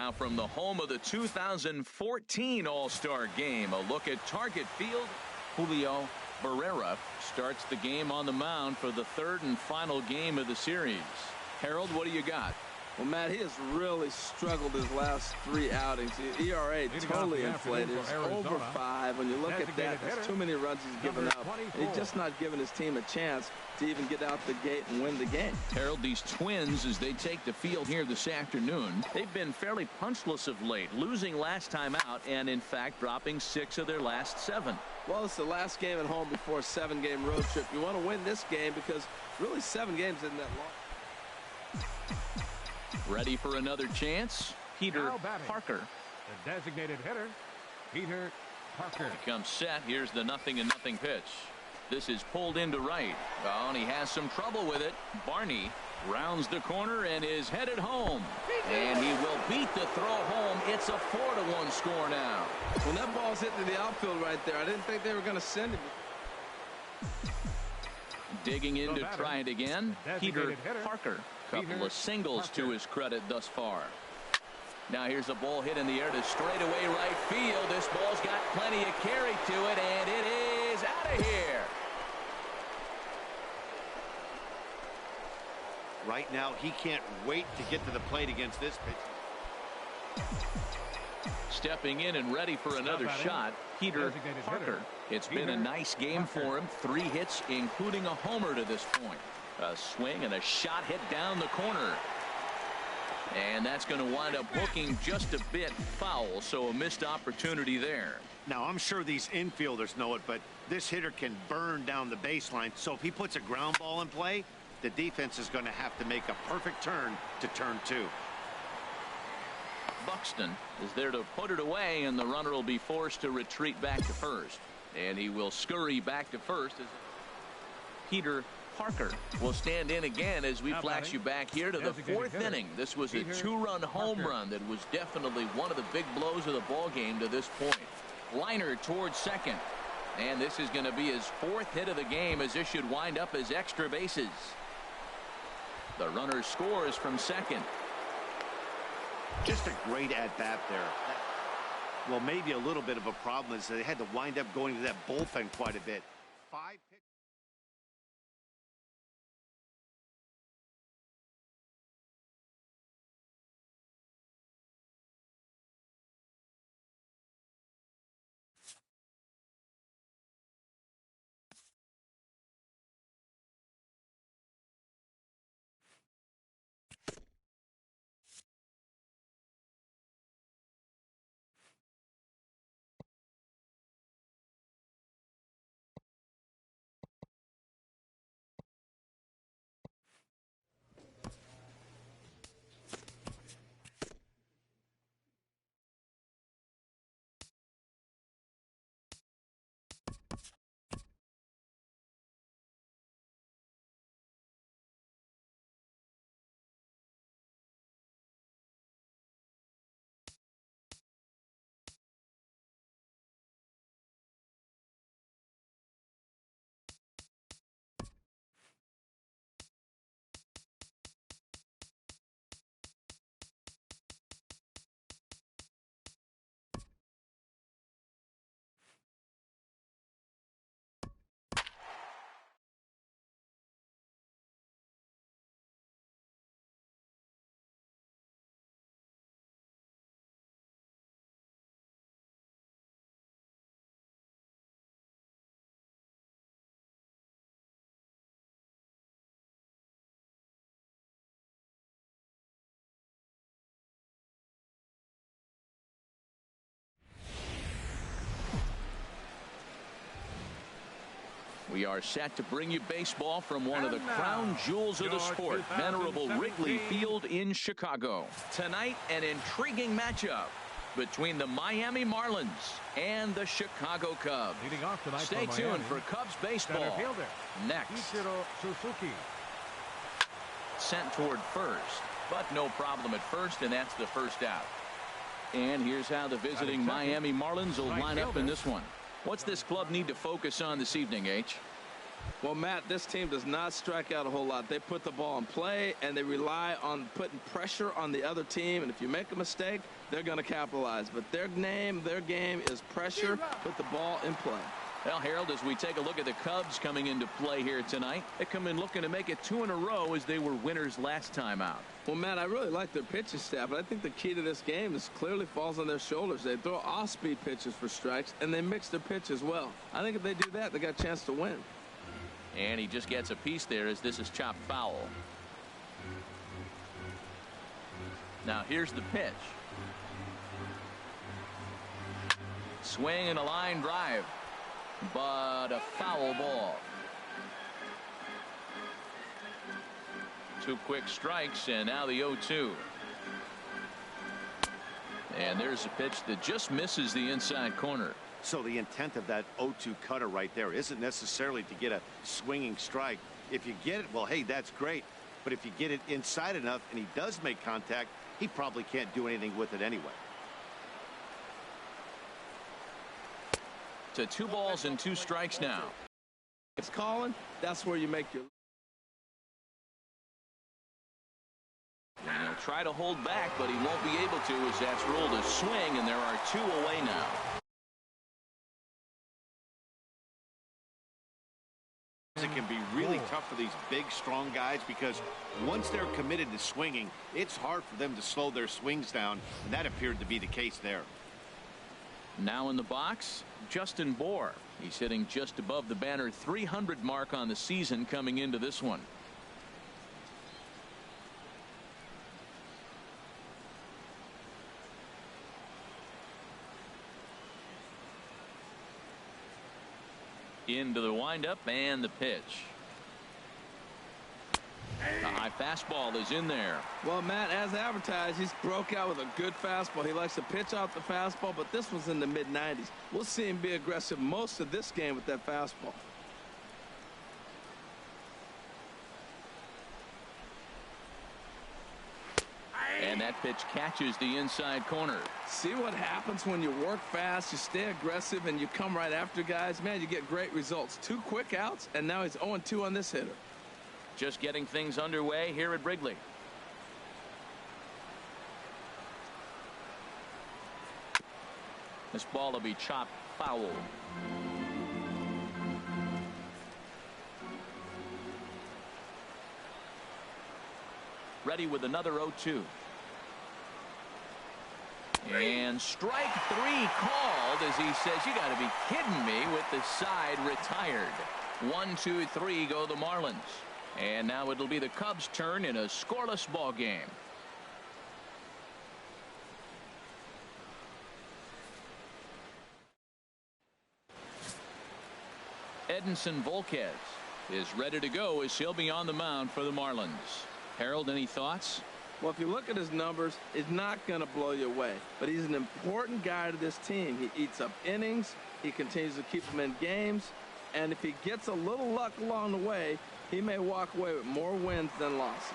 now from the home of the 2014 All-Star Game. A look at Target Field. Julio Barrera starts the game on the mound for the third and final game of the series. Harold, what do you got? Well, Matt, he has really struggled his last 3 outings. ERA totally inflated. It's over 5. When you look at that, that's too many runs he's given up. He's just not giving his team a chance to even get out the gate and win the game. Harold, these Twins, as they take the field here this afternoon, they've been fairly punchless of late, losing last time out and, in fact, dropping 6 of their last 7. Well, it's the last game at home before a 7-game road trip. You want to win this game because really 7 games isn't that long. Ready for another chance? Peter Parker. The designated hitter, Peter Parker. He comes set. Here's the 0-0 pitch. This is pulled into right. Oh, and he has some trouble with it. Barney rounds the corner and is headed home. And he will beat the throw home. It's a 4-1 score now. When that ball's hit to the outfield right there, I didn't think they were going to send it. Digging in to try it again, Peter Parker. Couple of singles to his credit thus far. Now here's a ball hit in the air to straightaway right field. This ball's got plenty of carry to it, and it is out of here. Right now, he can't wait to get to the plate against this pitch. Stepping in and ready for another shot, Peter Parker. It's been a nice game for him. 3 hits, including a homer to this point. A swing and a shot hit down the corner. And that's going to wind up hooking just a bit foul, so a missed opportunity there. Now, I'm sure these infielders know it, but this hitter can burn down the baseline. So if he puts a ground ball in play, the defense is going to have to make a perfect turn to turn 2. Buxton is there to put it away, and the runner will be forced to retreat back to first. And he will scurry back to first as Peter Parker will stand in again as we flash you back here to the 4th inning. This was a 2-run home run that was definitely one of the big blows of the ball game to this point. Liner towards second. And this is going to be his 4th hit of the game, as this should wind up as extra bases. The runner scores from second. Just a great at-bat there. Well, maybe a little bit of a problem is they had to wind up going to that bullpen quite a bit. 5 pitches. We are set to bring you baseball from one of the crown jewels of the sport, venerable Wrigley Field in Chicago. Tonight, an intriguing matchup between the Miami Marlins and the Chicago Cubs. Stay tuned for Cubs baseball next. Sent toward first, but no problem at first, and that's the first out. And here's how the visiting Miami Marlins will line up in this one. What's this club need to focus on this evening, H? Well, Matt, this team does not strike out a whole lot. They put the ball in play, and they rely on putting pressure on the other team. And if you make a mistake, they're going to capitalize. But their game is pressure, put the ball in play. Well, Harold, as we take a look at the Cubs coming into play here tonight, they come in looking to make it 2 in a row as they were winners last time out. Well, Matt, I really like their pitching staff, but I think the key to this game is clearly falls on their shoulders. They throw off-speed pitches for strikes, and they mix their pitch as well. I think if they do that, they got a chance to win. And he just gets a piece there as this is chopped foul. Now here's the pitch. Swing and a line drive, but a foul ball. 2 quick strikes, and now the 0-2. And there's a pitch that just misses the inside corner. So the intent of that 0-2 cutter right there isn't necessarily to get a swinging strike. If you get it, well, hey, that's great. But if you get it inside enough and he does make contact, he probably can't do anything with it anyway. To 2 balls and 2 strikes now. It's calling. That's where you make your. And he'll try to hold back, but he won't be able to as that's ruled a swing, and there are 2 away now. It can be really tough for these big, strong guys because once they're committed to swinging, it's hard for them to slow their swings down, and that appeared to be the case there. Now in the box, Justin Bohr. He's hitting just above the banner 300 mark on the season coming into this one. Into the windup and the pitch. The high fastball is in there. Well, Matt, as advertised, he's broke out with a good fastball. He likes to pitch off the fastball, but this was in the mid-90s. We'll see him be aggressive most of this game with that fastball. And that pitch catches the inside corner. See what happens when you work fast, you stay aggressive, and you come right after guys? Man, you get great results. 2 quick outs, and now he's 0-2 on this hitter. Just getting things underway here at Wrigley. This ball will be chopped foul. Ready with another 0-2. And strike 3 called as he says, you got to be kidding me, with the side retired. 1, 2, 3 go the Marlins. And now it'll be the Cubs' turn in a scoreless ball game. Edinson Volquez is ready to go as he'll be on the mound for the Marlins. Harold, any thoughts? Well, if you look at his numbers, it's not going to blow you away. But he's an important guy to this team. He eats up innings. He continues to keep them in games. And if he gets a little luck along the way, he may walk away with more wins than losses.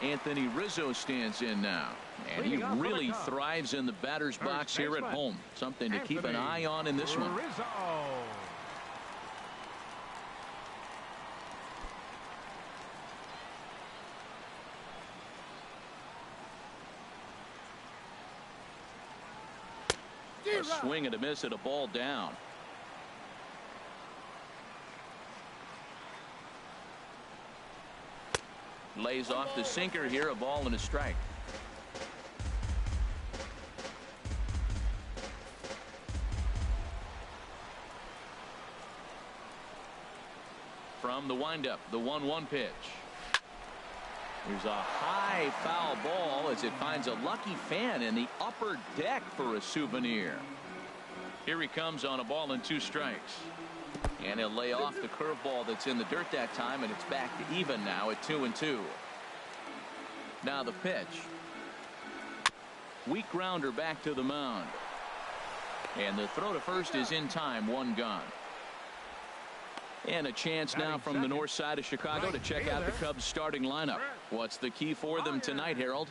Anthony Rizzo stands in now. And he really thrives in the batter's box here at home. Something to keep an eye on in this one. A swing and a miss at a ball down. Lays off the sinker here, a ball and a strike. From the windup, the 1-1 pitch. There's a high foul ball as it finds a lucky fan in the upper deck for a souvenir. Here he comes on a ball and 2 strikes. And he'll lay off the curveball that's in the dirt that time, and it's back to even now at 2-2. Now the pitch. Weak grounder back to the mound. And the throw to first is in time, 1 gone. And a chance now from the north side of Chicago to check out the Cubs starting lineup. What's the key for them tonight, Harold?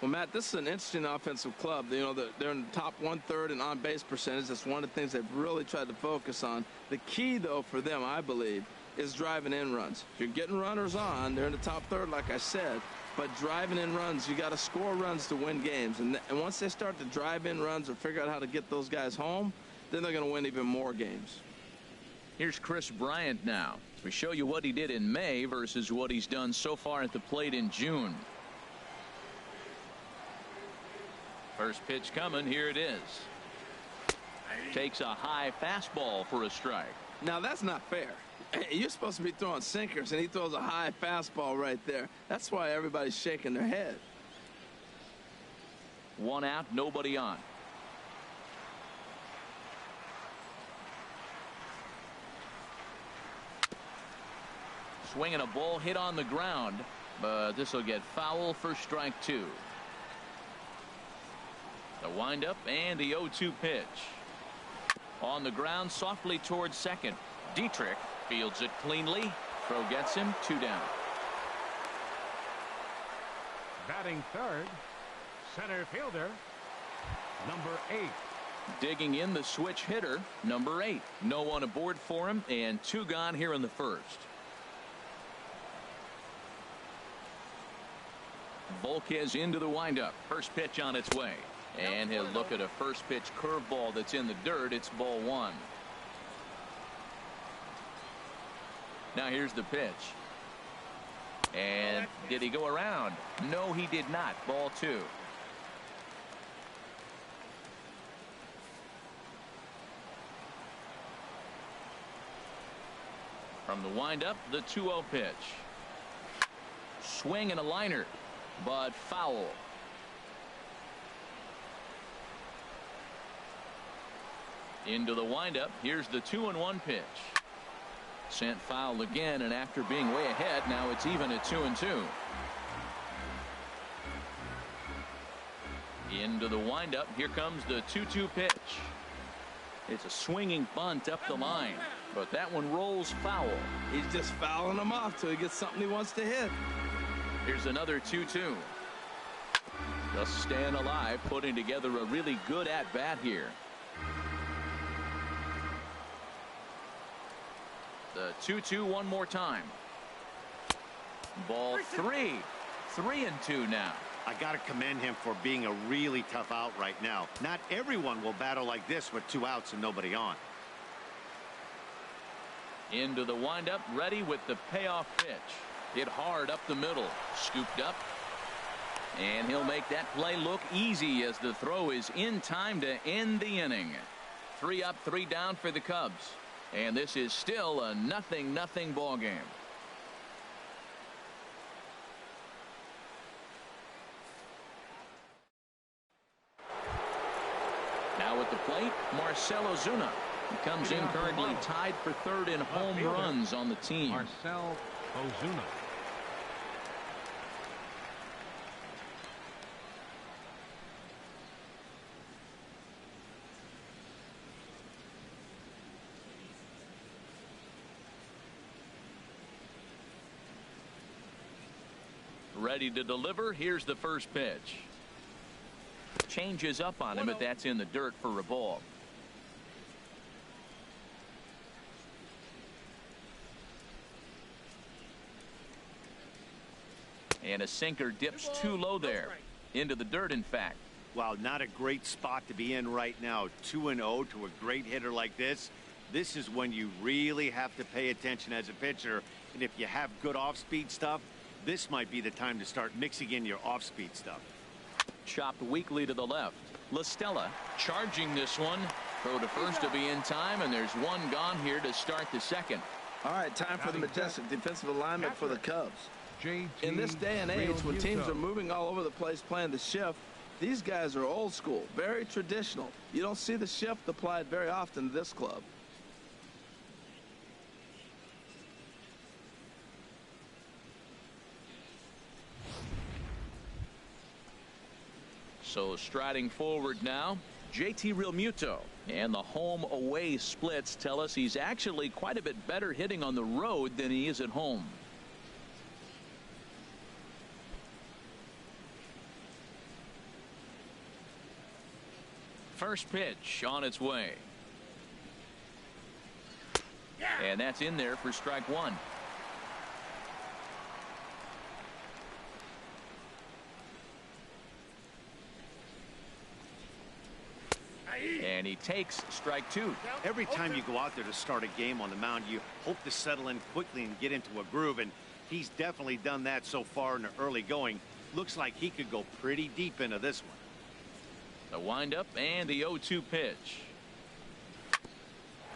Well, Matt, this is an interesting offensive club. You know, they're in the top 1/3 in on-base percentage. That's one of the things they've really tried to focus on. The key, though, for them, I believe, is driving in runs. If you're getting runners on, they're in the top 1/3, like I said. But driving in runs, you got to score runs to win games. And once they start to drive in runs or figure out how to get those guys home, then they're going to win even more games. Here's Chris Bryant now. We show you what he did in May versus what he's done so far at the plate in June. First pitch coming. Here it is. Takes a high fastball for a strike. Now, that's not fair. You're supposed to be throwing sinkers, and he throws a high fastball right there. That's why everybody's shaking their head. 1 out, nobody on. Swinging a ball hit on the ground, but this will get foul for strike 2. The windup and the 0-2 pitch. On the ground, softly towards second. Dietrich fields it cleanly. Throw gets him, 2 down. Batting third, center fielder, number 8. Digging in the switch hitter, number 8. No one aboard for him, and 2 gone here in the first. Volquez into the windup. First pitch on its way. And he'll look at a first pitch curveball that's in the dirt. It's ball 1. Now here's the pitch. And did he go around? No, he did not. Ball 2. From the windup, the 2-0 pitch. Swing and a liner, but foul. Into the windup. Here's the 2-1 pitch. Sent foul again, and after being way ahead, now it's even at 2-2. Into the windup. Here comes the 2-2 pitch. It's a swinging bunt up the line, but that one rolls foul. He's just fouling them off till he gets something he wants to hit. Here's another 2-2. Just staying alive, putting together a really good at-bat here. The 2-2 one more time. Ball 3. 3-2 now. I got to commend him for being a really tough out right now. Not everyone will battle like this with 2 outs and nobody on. Into the windup, ready with the payoff pitch. Hit hard up the middle. Scooped up. And he'll make that play look easy as the throw is in time to end the inning. 3 up, 3 down for the Cubs. And this is still a 0-0 ball game. Now at the plate, Marcell Ozuna. He comes in currently tied for 3rd in home runs on the team. Marcell Ozuna. Ready to deliver. Here's the first pitch. Changes up on him, but that's in the dirt for a ball. And a sinker dips too low there. Into the dirt, in fact. Wow, not a great spot to be in right now. 2-0 to a great hitter like this. This is when you really have to pay attention as a pitcher. And if you have good off-speed stuff, this might be the time to start mixing in your off-speed stuff. Chopped weakly to the left. La Stella charging this one. Throw to first to be in time, and there's 1 gone here to start the second. All right, time for the majestic defensive alignment for the Cubs. In this day and age, when teams are moving all over the place playing the shift, these guys are old school, very traditional. You don't see the shift applied very often to this club. So striding forward now, JT Realmuto. And the home away splits tell us he's actually quite a bit better hitting on the road than he is at home. First pitch on its way. And that's in there for strike 1. takes strike 2. Every time you go out there to start a game on the mound, you hope to settle in quickly and get into a groove, and he's definitely done that so far in the early going. Looks like he could go pretty deep into this one. The windup and the 0-2 pitch.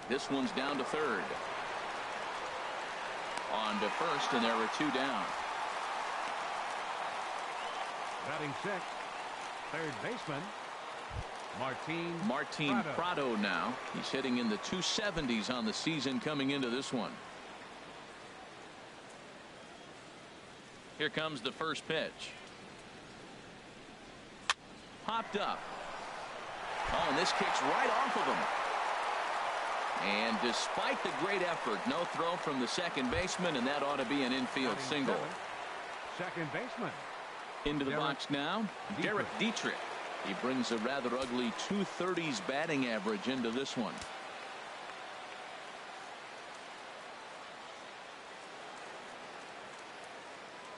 This one's down to third. On to first, and there are 2 down. Batting sixth, third baseman, Martin Prado now. He's hitting in the 270s on the season coming into this one. Here comes the first pitch. Popped up. Oh, and this kicks right off of him. And despite the great effort, no throw from the second baseman, and that ought to be an infield single. Second baseman. Into the box now, Derek Dietrich. He brings a rather ugly 230s batting average into this one.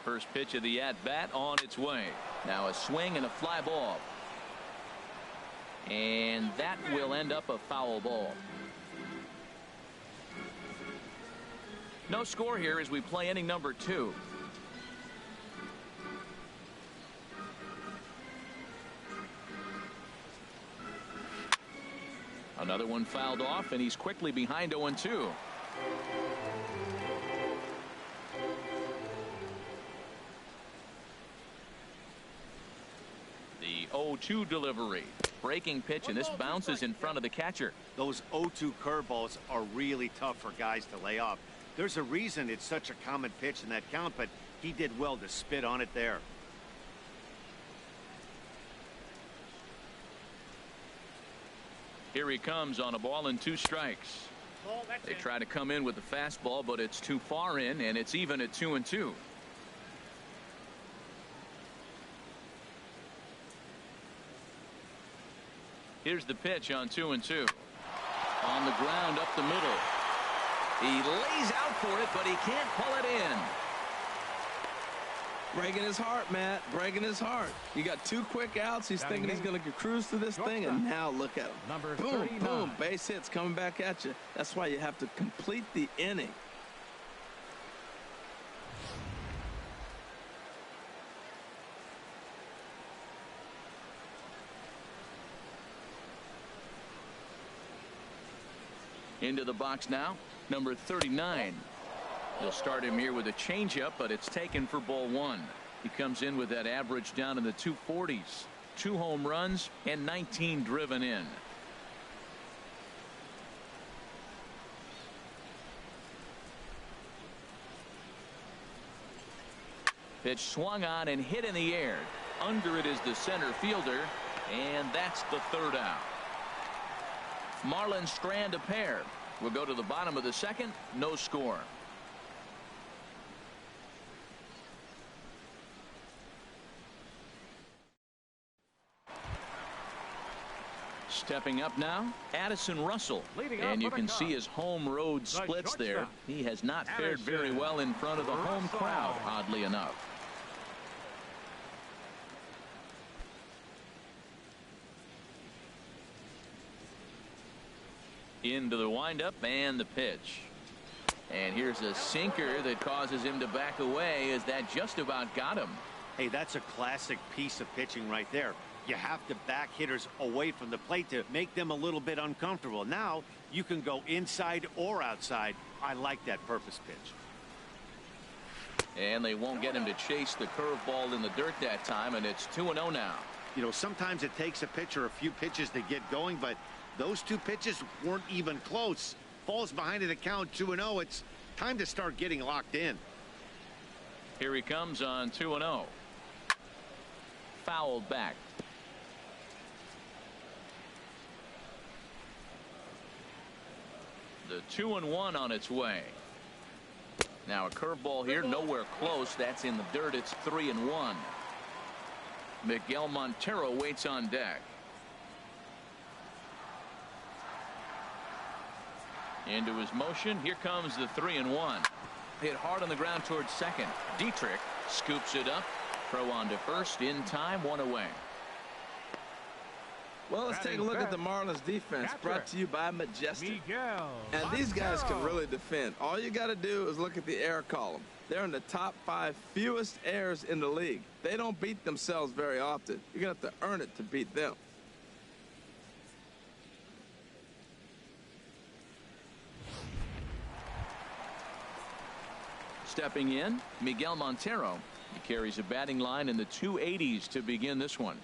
First pitch of the at-bat on its way. Now a swing and a fly ball. And that will end up a foul ball. No score here as we play inning number 2. Another one fouled off, and he's quickly behind 0-2. The 0-2 delivery. Breaking pitch, and this bounces in front of the catcher. Those 0-2 curveballs are really tough for guys to lay off. There's a reason it's such a common pitch in that count, but he did well to spit on it there. Here he comes on a ball and 2 strikes. They try to come in with the fastball, but it's too far in, and it's even at 2-2. Here's the pitch on 2-2. On the ground up the middle. He lays out for it, but he can't pull it in. Breaking his heart, Matt. Breaking his heart. You got 2 quick outs. He's thinking he's going to cruise through this thing, and now look at him. Boom, boom. Base hits coming back at you. That's why you have to complete the inning. Into the box now, number 39. They'll start him here with a changeup, but it's taken for ball 1. He comes in with that average down in the 240s. 2 home runs and 19 driven in. Pitch swung on and hit in the air. Under it is the center fielder, and that's the 3rd out. Marlins strand a pair. We'll go to the bottom of the 2nd. No score. Stepping up now, Addison Russell. And you can see his home road splits there. He has not fared very well in front of the home crowd, oddly enough. Into the windup and the pitch. And here's a sinker that causes him to back away, as that just about got him. Hey, that's a classic piece of pitching right there. You have to back hitters away from the plate to make them a little bit uncomfortable. Now you can go inside or outside. I like that purpose pitch. And they won't get him to chase the curveball in the dirt that time, and it's 2-0 now. You know, sometimes it takes a pitcher a few pitches to get going, but those 2 pitches weren't even close. Falls behind in the count, 2-0. It's time to start getting locked in. Here he comes on 2-0. Fouled back. The 2-1 on its way. Now a curveball here, nowhere close. That's in the dirt. It's 3-1. Miguel Montero waits on deck. Into his motion. Here comes the 3-1. Hit hard on the ground towards second. Dietrich scoops it up. Throw on to first in time. 1 away. Well, let's take a look at the Marlins defense, brought to you by Majestic. And these guys can really defend. All you got to do is look at the error column. They're in the top 5 fewest errors in the league. They don't beat themselves very often. You're going to have to earn it to beat them. Stepping in, Miguel Montero. He carries a batting line in the 280s to begin this one.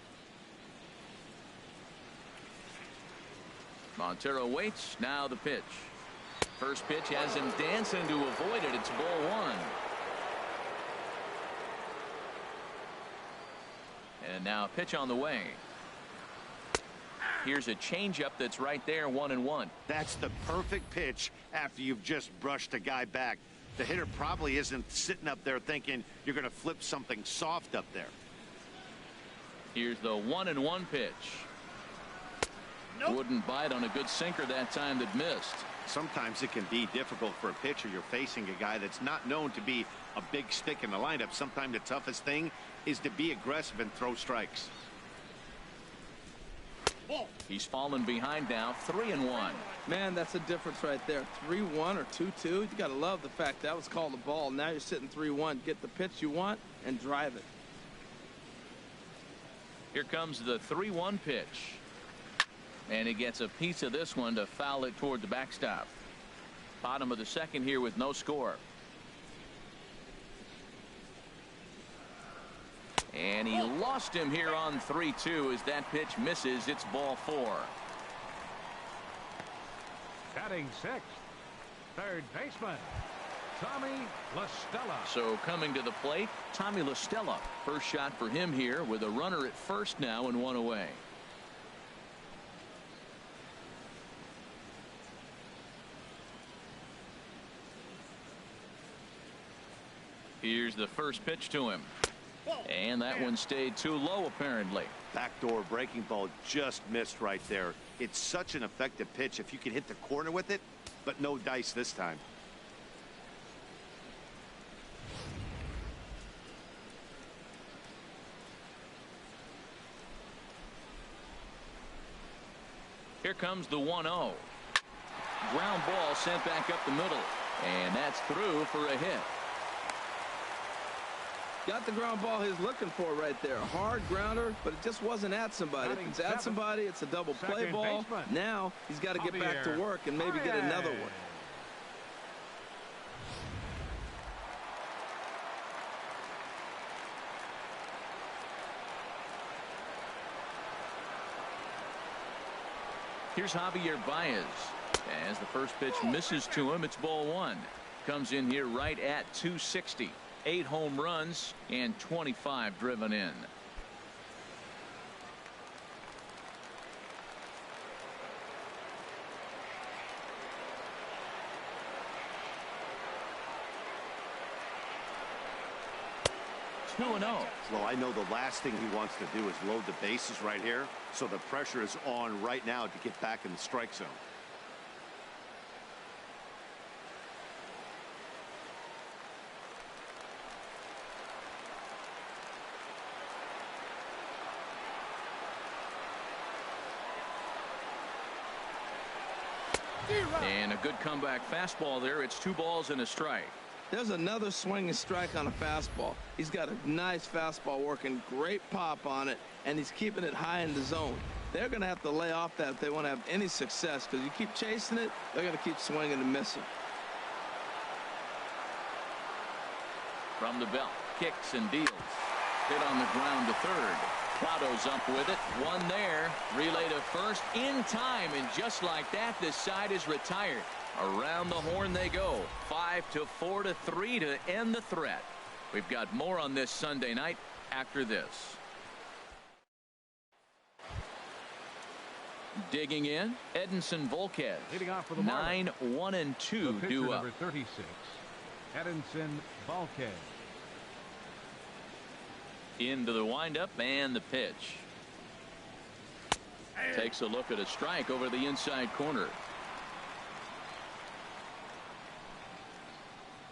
Montero waits. Now the pitch. First pitch has him dancing to avoid it. It's ball 1. And now a pitch on the way. Here's a changeup that's right there, 1-1. That's the perfect pitch after you've just brushed a guy back. The hitter probably isn't sitting up there thinking you're going to flip something soft up there. Here's the 1-1 pitch. Nope. Wouldn't bite on a good sinker that time that missed. Sometimes it can be difficult for a pitcher. You're facing a guy that's not known to be a big stick in the lineup. Sometimes the toughest thing is to be aggressive and throw strikes. He's fallen behind now, 3-1. Man, that's a difference right there. 3-1 or 2-2. You got to love the fact that was called a ball. Now you're sitting 3-1. Get the pitch you want and drive it. Here comes the 3-1 pitch. And he gets a piece of this one to foul it toward the backstop. Bottom of the second here with no score. And he lost him here on 3-2 as that pitch misses. It's ball 4. Batting 6th, third baseman, Tommy La Stella. So coming to the plate, Tommy La Stella. First shot for him here with a runner at first now and 1 away. Here's the first pitch to him. And that one stayed too low, apparently. Backdoor breaking ball just missed right there. It's such an effective pitch if you can hit the corner with it, but no dice this time. Here comes the 1-0. Ground ball sent back up the middle. And that's through for a hit. Got the ground ball he's looking for right there. A hard grounder, but it just wasn't at somebody. If it's at somebody, it's a double play ball. Now he's got to get back to work and maybe get another one. Here's Javier Baez. As the first pitch misses to him, it's ball 1. Comes in here right at 260. 8 home runs and 25 driven in. Two and 0. Well, I know the last thing he wants to do is load the bases right here, so the pressure is on right now to get back in the strike zone. And a good comeback fastball there. It's 2 balls and a strike. There's another swinging strike on a fastball. He's got a nice fastball working, great pop on it, and he's keeping it high in the zone. They're going to have to lay off that if they want to have any success, because you keep chasing it, they're going to keep swinging and missing. From the belt, kicks and deals. Hit on the ground to third. Prado's up with it. 1 there. Relay to first in time. And just like that, this side is retired. Around the horn they go. 5-4-3 to end the threat. We've got more on this Sunday night after this. Digging in, Edinson Volquez. Leading off for the 9-1-2 due up. Number 36, Edinson Volquez. Into the windup and the pitch. Takes a look at a strike over the inside corner.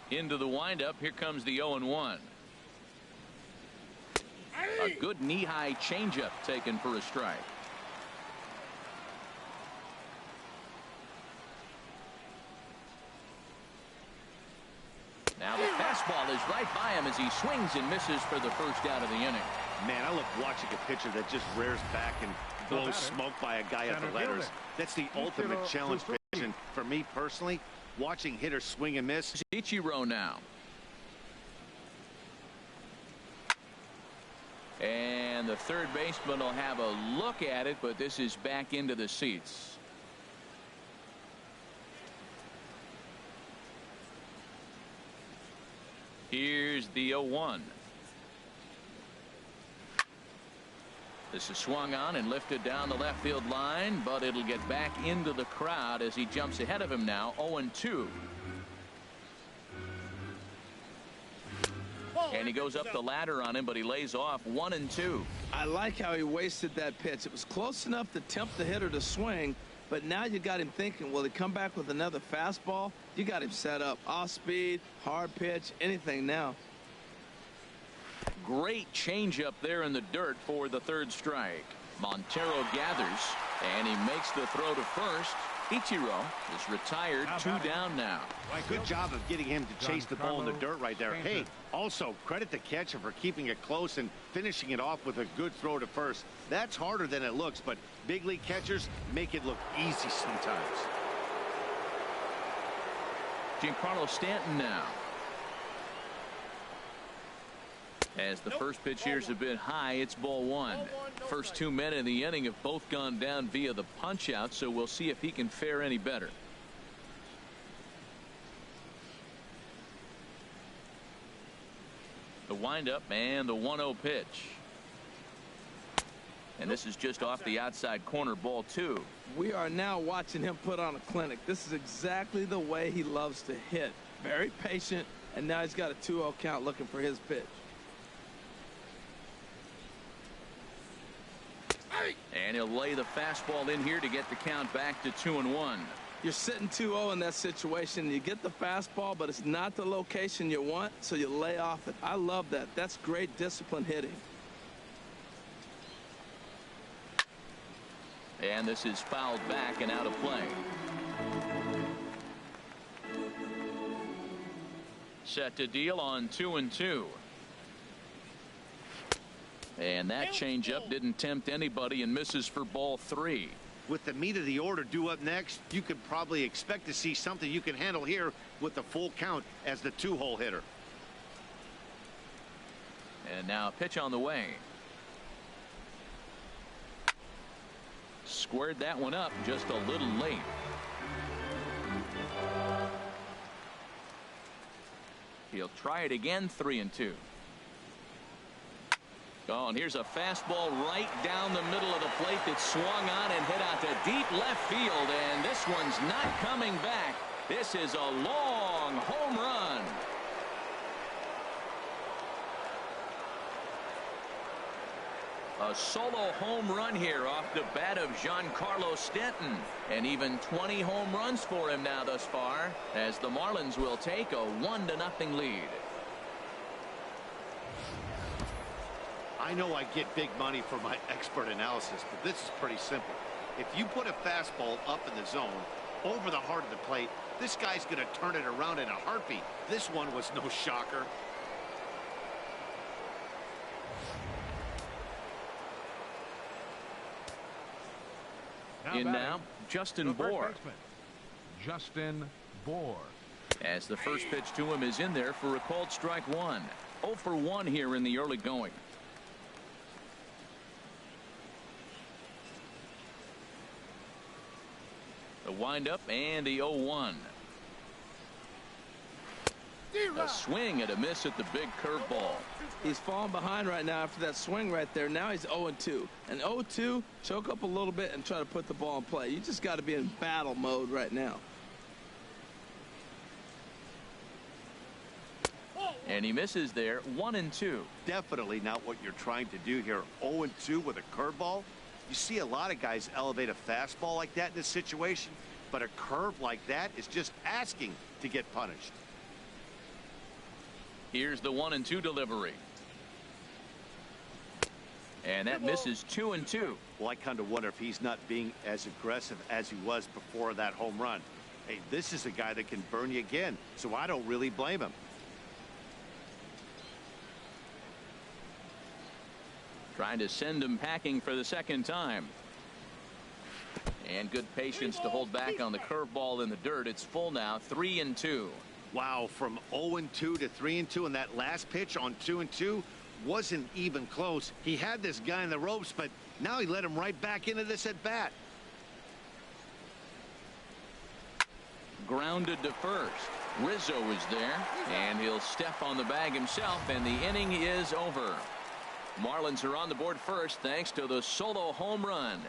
Into the windup. Here comes the 0-1. A good knee-high changeup taken for a strike. fastball is right by him as he swings and misses for the first out of the inning. Man, I love watching a pitcher that just rears back and blows smoke by a guy at the letters. That's the ultimate challenge pitch. And for me personally, watching hitters swing and miss. Ichiro now. And the third baseman will have a look at it, but this is back into the seats. Here's the 0-1. This is swung on and lifted down the left field line, but it'll get back into the crowd as he jumps ahead of him now. 0-2. And he goes up the ladder on him, but he lays off 1-2. I like how he wasted that pitch. It was close enough to tempt the hitter to swing, but now you got him thinking, will he come back with another fastball? You got him set up. Off speed, hard pitch, anything now. Great changeup there in the dirt for the third strike. Montero gathers, and he makes the throw to first. Ichiro is retired. 2 down now. Good job of getting him to chase the ball in the dirt right there. Hey, also credit the catcher for keeping it close and finishing it off with a good throw to first. That's harder than it looks, but big league catchers make it look easy sometimes. Giancarlo Stanton now. As the first pitch here's a bit high, it's ball 1. First 2 men in the inning have both gone down via the punch out, so we'll see if he can fare any better. The windup and the 1-0 pitch. And this is just off the outside corner, ball 2. We are now watching him put on a clinic. This is exactly the way he loves to hit. Very patient, and now he's got a 2-0 count looking for his pitch. And he'll lay the fastball in here to get the count back to 2-1. You're sitting 2-0 in that situation. You get the fastball, but it's not the location you want, so you lay off it. I love that. That's great disciplined hitting. And this is fouled back and out of play. Set to deal on 2-2. And that changeup didn't tempt anybody and misses for ball 3. With the meat of the order due up next, you could probably expect to see something you can handle here with the full count as the 2-hole hitter. And now a pitch on the way. Squared that one up just a little late. He'll try it again. 3-2. Oh, and here's a fastball right down the middle of the plate that swung on and hit out to deep left field, and this one's not coming back. This is a long home run. A solo home run here off the bat of Giancarlo Stanton, and even 20 home runs for him now thus far, as the Marlins will take a 1-0 lead. I know I get big money for my expert analysis, but this is pretty simple. If you put a fastball up in the zone over the heart of the plate, this guy's going to turn it around in a heartbeat. This one was no shocker. In now, Justin Bour. Justin Bour. As the first pitch to him is in there for a called strike 1. 0 for 1 here in the early going. The windup and the 0-1. A swing and a miss at the big curveball. He's falling behind right now after that swing right there. Now he's 0-2. And 0-2, choke up a little bit and try to put the ball in play. You just got to be in battle mode right now. And he misses there. 1-2. Definitely not what you're trying to do here. 0-2 with a curveball. You see a lot of guys elevate a fastball like that in this situation, but a curve like that is just asking to get punished. Here's the 1-2 delivery. And that misses 2-2. Well, I kind of wonder if he's not being as aggressive as he was before that home run. Hey, this is a guy that can burn you again, so I don't really blame him. Trying to send him packing for the second time. And good patience to hold back on the curveball in the dirt. It's full now, 3-2. Wow, from 0-2 to 3-2, and that last pitch on 2-2 wasn't even close. He had this guy in the ropes, but now he let him right back into this at bat. Grounded to first. Rizzo is there, and he'll step on the bag himself, and the inning is over. Marlins are on the board first thanks to the solo home run.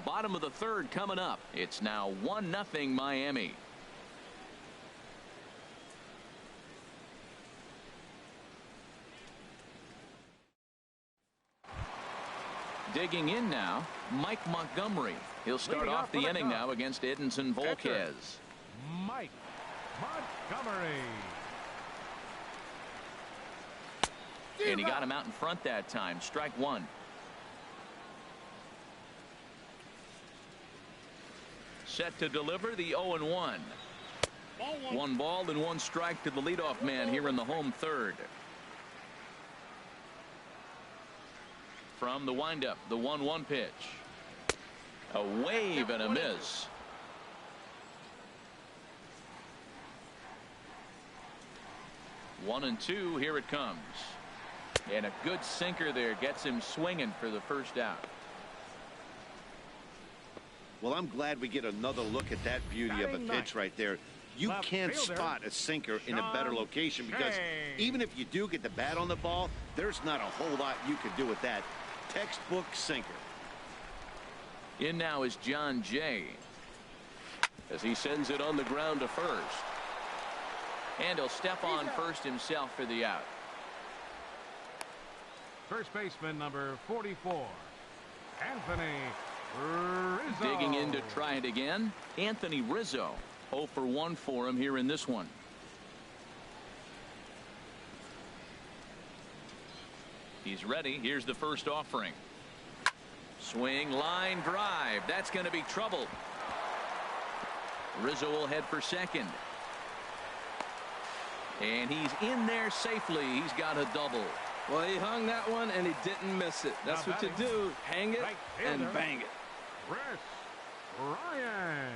Bottom of the third coming up. It's now 1-0 Miami. Digging in now, Mike Montgomery. He'll start off the inning now against Edinson Volquez. Mike Montgomery. And he got him out in front that time. Strike one. Set to deliver the 0-1. 1 ball and 1 strike to the leadoff man here in the home third. From the windup, the 1-1 pitch. A wave and a miss. One and two, here it comes. And a good sinker there gets him swinging for the first out. Well, I'm glad we get another look at that beauty of a pitch right there. You can't spot a sinker in a better location because even if you do get the bat on the ball, there's not a whole lot you can do with that. Textbook sinker. In now is John Jay as he sends it on the ground to first. And he'll step on first himself for the out. First baseman number 44, Anthony Rizzo. Digging in to try it again, Anthony Rizzo. 0 for 1 for him here in this one. He's ready. Here's the first offering. Swing, line drive. That's going to be trouble. Rizzo will head for second. And he's in there safely. He's got a double. Well, he hung that one and he didn't miss it. That's what you do. Hang it and bang it. Chris Ryan.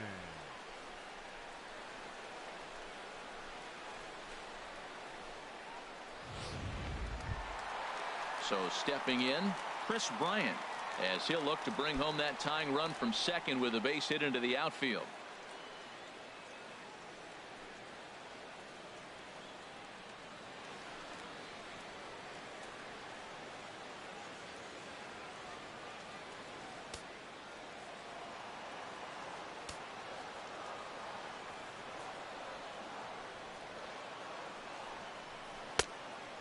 So stepping in, Chris Bryant, as he'll look to bring home that tying run from second with a base hit into the outfield.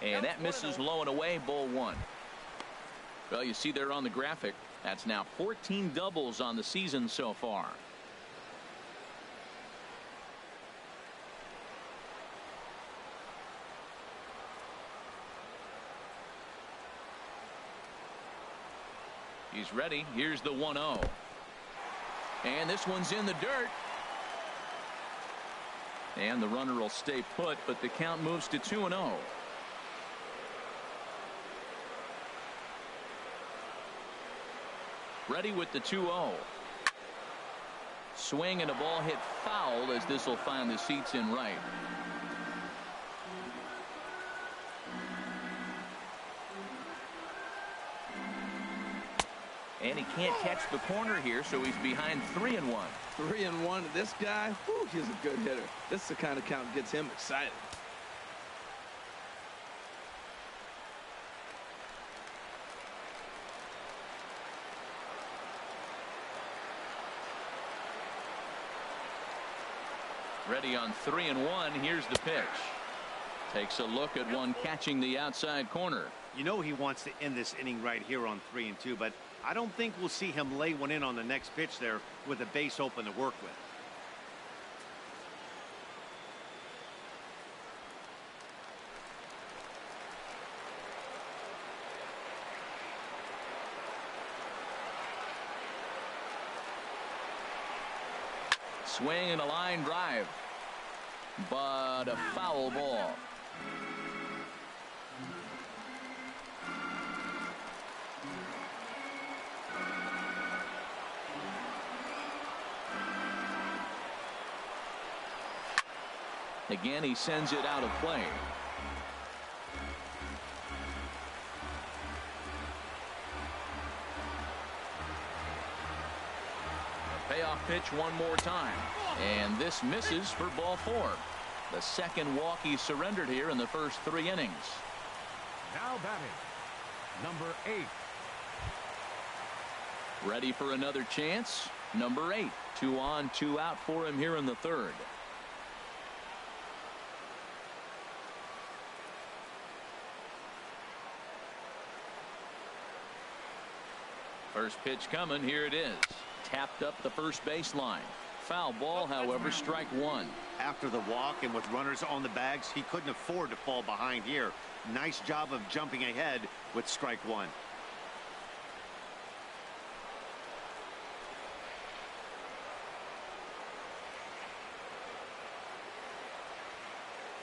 And that misses low and away, ball one. Well, you see there on the graphic, that's now 14 doubles on the season so far. He's ready. Here's the 1-0. And this one's in the dirt. And the runner will stay put, but the count moves to 2-0. Ready with the 2-0. Swing and a ball hit foul as this will find the seats in right. And he can't catch the corner here, so he's behind 3-1. 3-1. This guy, whew, he's a good hitter. This is the kind of count that gets him excited. Ready on 3-1. Here's the pitch. Takes a look at one catching the outside corner. You know he wants to end this inning right here on 3-2, but I don't think we'll see him lay one in on the next pitch there with a base open to work with. Swing and a line drive, but a foul ball. Again, he sends it out of play. A payoff pitch one more time. And this misses for ball 4. The second walk he surrendered here in the first 3 innings. Now batting, number 8. Ready for another chance. Number 8. 2 on, 2 out for him here in the 3rd. First pitch coming. Here it is. Tapped up the first baseline. Foul ball, however, strike 1. After the walk and with runners on the bags, he couldn't afford to fall behind here. Nice job of jumping ahead with strike 1.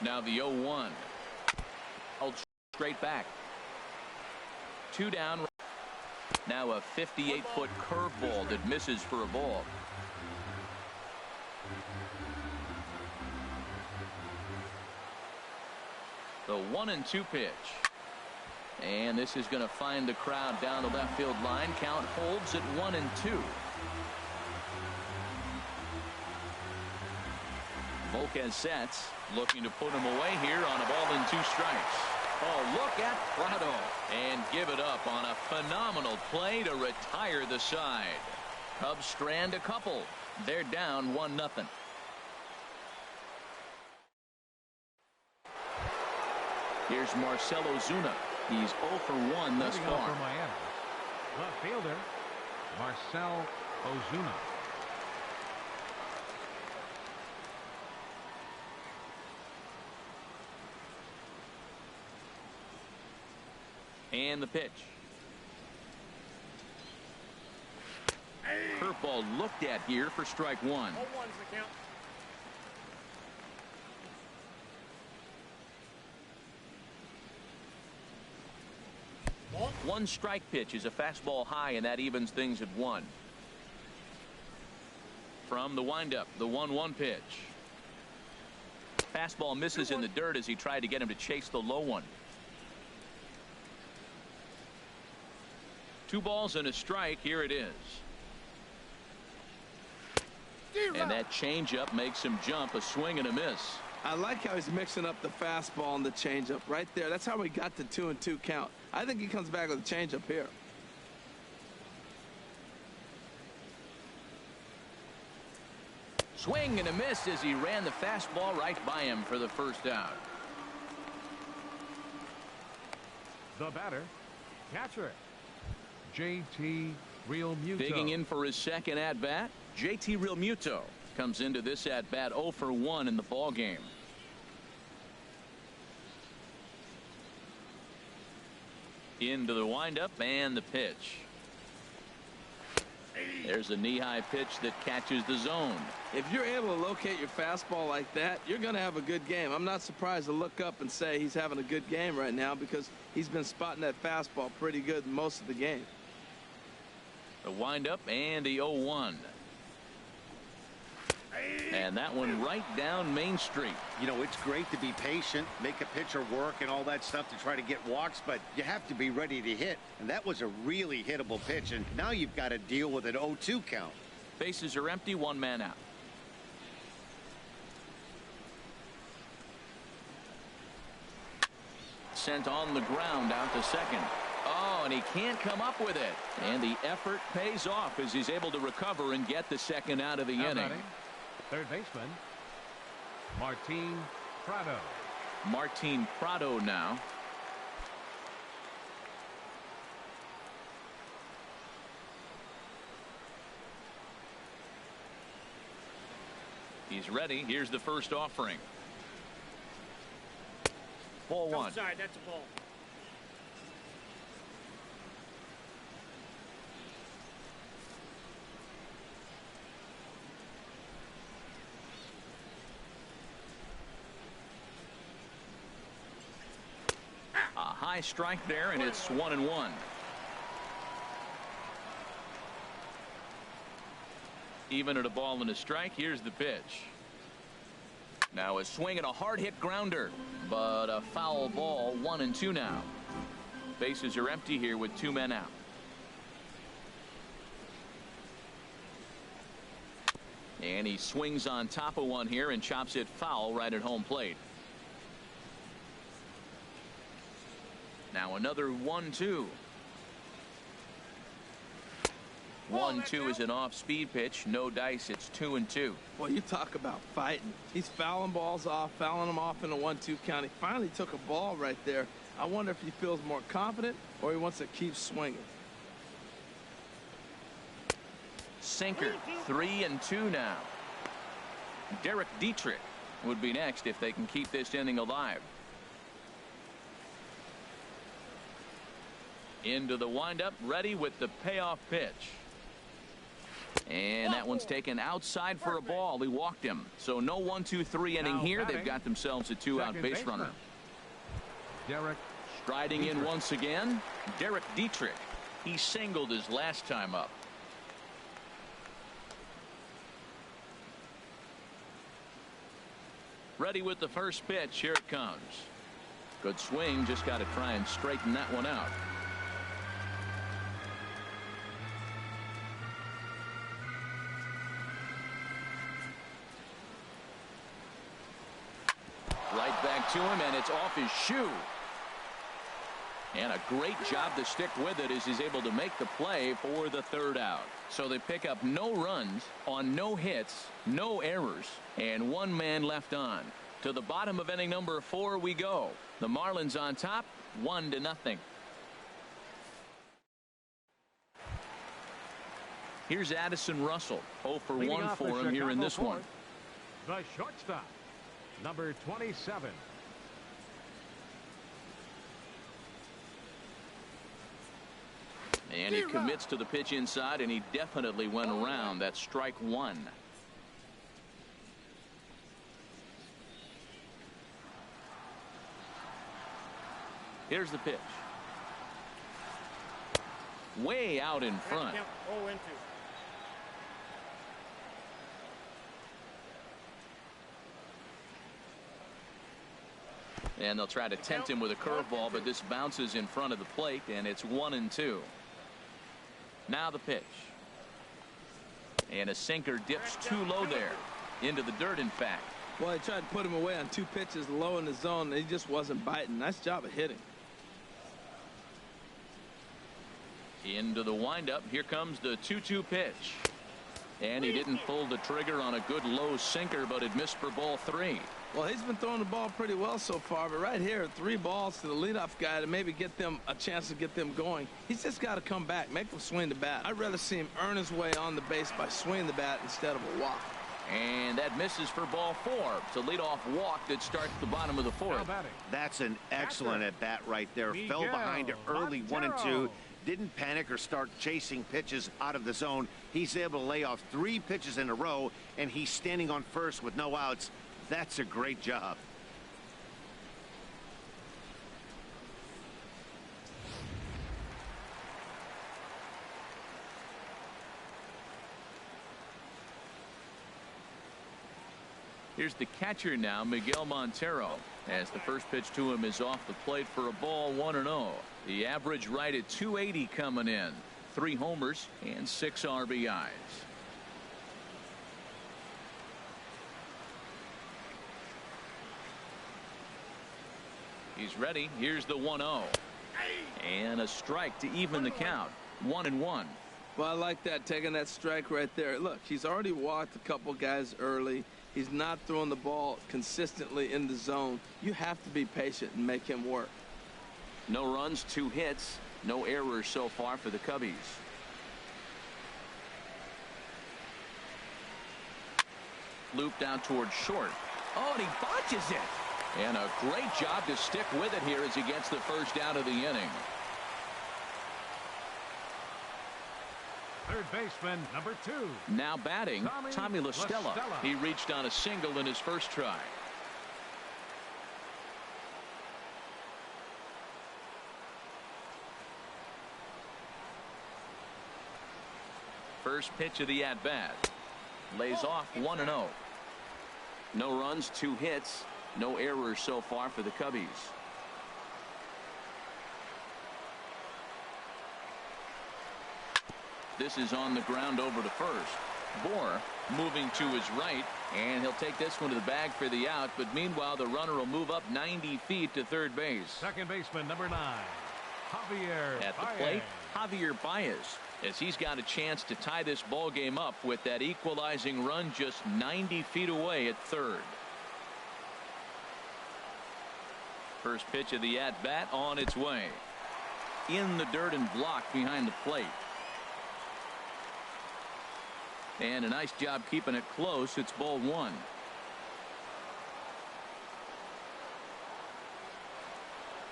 Now the 0-1. Held straight back. 2 down. Now a 58-foot curveball that misses for a ball. The 1-2 pitch. And this is going to find the crowd down the left field line. Count holds at 1-2. Volquez sets, looking to put him away here on a ball and 2 strikes. Oh, look at Prado, and give it up on a phenomenal play to retire the side. Cubs strand a couple. They're down 1-0. Here's Marcell Ozuna. He's 0 for 1 thus far. For Miami, left fielder Marcell Ozuna. And the pitch. Curveball looked at here for strike 1. 0-1's the count. One strike pitch is a fastball high, and that evens things at 1. From the windup, the 1-1 pitch. Fastball misses in the dirt as he tried to get him to chase the low one. 2 balls and a strike. Here it is. And that changeup makes him jump. A swing and a miss. I like how he's mixing up the fastball and the changeup right there. That's how we got the 2-2 count. I think he comes back with a changeup here. Swing and a miss as he ran the fastball right by him for the first out. The batter, catcher, JT Realmuto. Digging in for his second at bat, JT Realmuto comes into this at bat 0 for 1 in the ball game. Into the windup and the pitch. There's a knee-high pitch that catches the zone. If you're able to locate your fastball like that, you're going to have a good game. I'm not surprised to look up and say he's having a good game right now because he's been spotting that fastball pretty good most of the game. The windup and the 0-1. And that one right down Main Street. You know, it's great to be patient, make a pitcher work and all that stuff to try to get walks, but you have to be ready to hit. And that was a really hittable pitch, and now you've got to deal with an 0-2 count. Bases are empty, 1 man out. Sent on the ground out to second. Oh, and he can't come up with it. And the effort pays off as he's able to recover and get the second out of the inning. Batting, third baseman Martin Prado. Martin Prado now. He's ready. Here's the first offering. Ball 1. Outside, that's a ball. A high strike there, and it's 1-1. Even at a ball and a strike. Here's the pitch. Now a swing and a hard hit grounder, but a foul ball. 1-2 now. Bases are empty here with 2 men out. And he swings on top of one here and chops it foul right at home plate. Now another 1-2. 1-2 is an off-speed pitch. No dice. It's 2-2. Well, you talk about fighting. He's fouling balls off, fouling them off in a 1-2 count. He finally took a ball right there. I wonder if he feels more confident or he wants to keep swinging. Sinker. 3-2 now. Derek Dietrich would be next if they can keep this inning alive. Into the windup, ready with the payoff pitch. And that one's taken outside for a ball. He walked him. So no 1-2-3 inning here. They've got themselves a 2-out base runner. Derek striding in once again. Derek Dietrich. He singled his last time up. Ready with the first pitch. Here it comes. Good swing. Just got to try and straighten that one out. Right back to him, and it's off his shoe. And a great job to stick with it as he's able to make the play for the 3rd out. So they pick up no runs on no hits, no errors, and 1 man left on. To the bottom of inning number 4 we go. The Marlins on top, 1-0. Here's Addison Russell. 0 for 1 for him here in this one. The shortstop, number 27. And he commits to the pitch inside, and he definitely went around. That's strike 1. Here's the pitch. Way out in front. And they'll try to tempt him with a curveball, but this bounces in front of the plate, and it's 1-2. Now the pitch. And a sinker dips too low there. Into the dirt, in fact. Well, he tried to put him away on 2 pitches low in the zone, and he just wasn't biting. Nice job of hitting. Into the windup. Here comes the 2-2 pitch. And he didn't pull the trigger on a good low sinker, but it missed for ball 3. Well, he's been throwing the ball pretty well so far, but right here, 3 balls to the leadoff guy to maybe get them a chance to get them going. He's just got to come back, make them swing the bat. I'd rather see him earn his way on the base by swinging the bat instead of a walk. And that misses for ball 4. It's a leadoff walk that starts the bottom of the 4th. That's an excellent at bat right there. Fell behind early 1-2. Didn't panic or start chasing pitches out of the zone. He's able to lay off 3 pitches in a row, and he's standing on first with no outs. That's a great job. Here's the catcher now, Miguel Montero, as the first pitch to him is off the plate for a ball. 1-0. The average right at 280 coming in. 3 homers and 6 RBIs. He's ready. Here's the 1-0. And a strike to even the count. 1-1. Well, I like that, taking that strike right there. Look, he's already walked a couple guys early. He's not throwing the ball consistently in the zone. You have to be patient and make him work. No runs, 2 hits, no errors so far for the Cubbies. Looped out towards short. Oh, and he botches it. And a great job to stick with it here as he gets the first out of the inning. Third baseman, number 2. Now batting, Tommy La Stella. He reached on a single in his first try. First pitch of the at-bat. Lays off 1-0. No runs, 2 hits, no errors so far for the Cubbies. This is on the ground over to first. Bohr moving to his right, and he'll take this one to the bag for the out. But meanwhile, the runner will move up 90 feet to third base. Second baseman, number 9, Javier at the plate, Javier Baez, as he's got a chance to tie this ball game up with that equalizing run just 90 feet away at third. First pitch of the at-bat on its way. In the dirt and blocked behind the plate. And a nice job keeping it close. It's ball 1.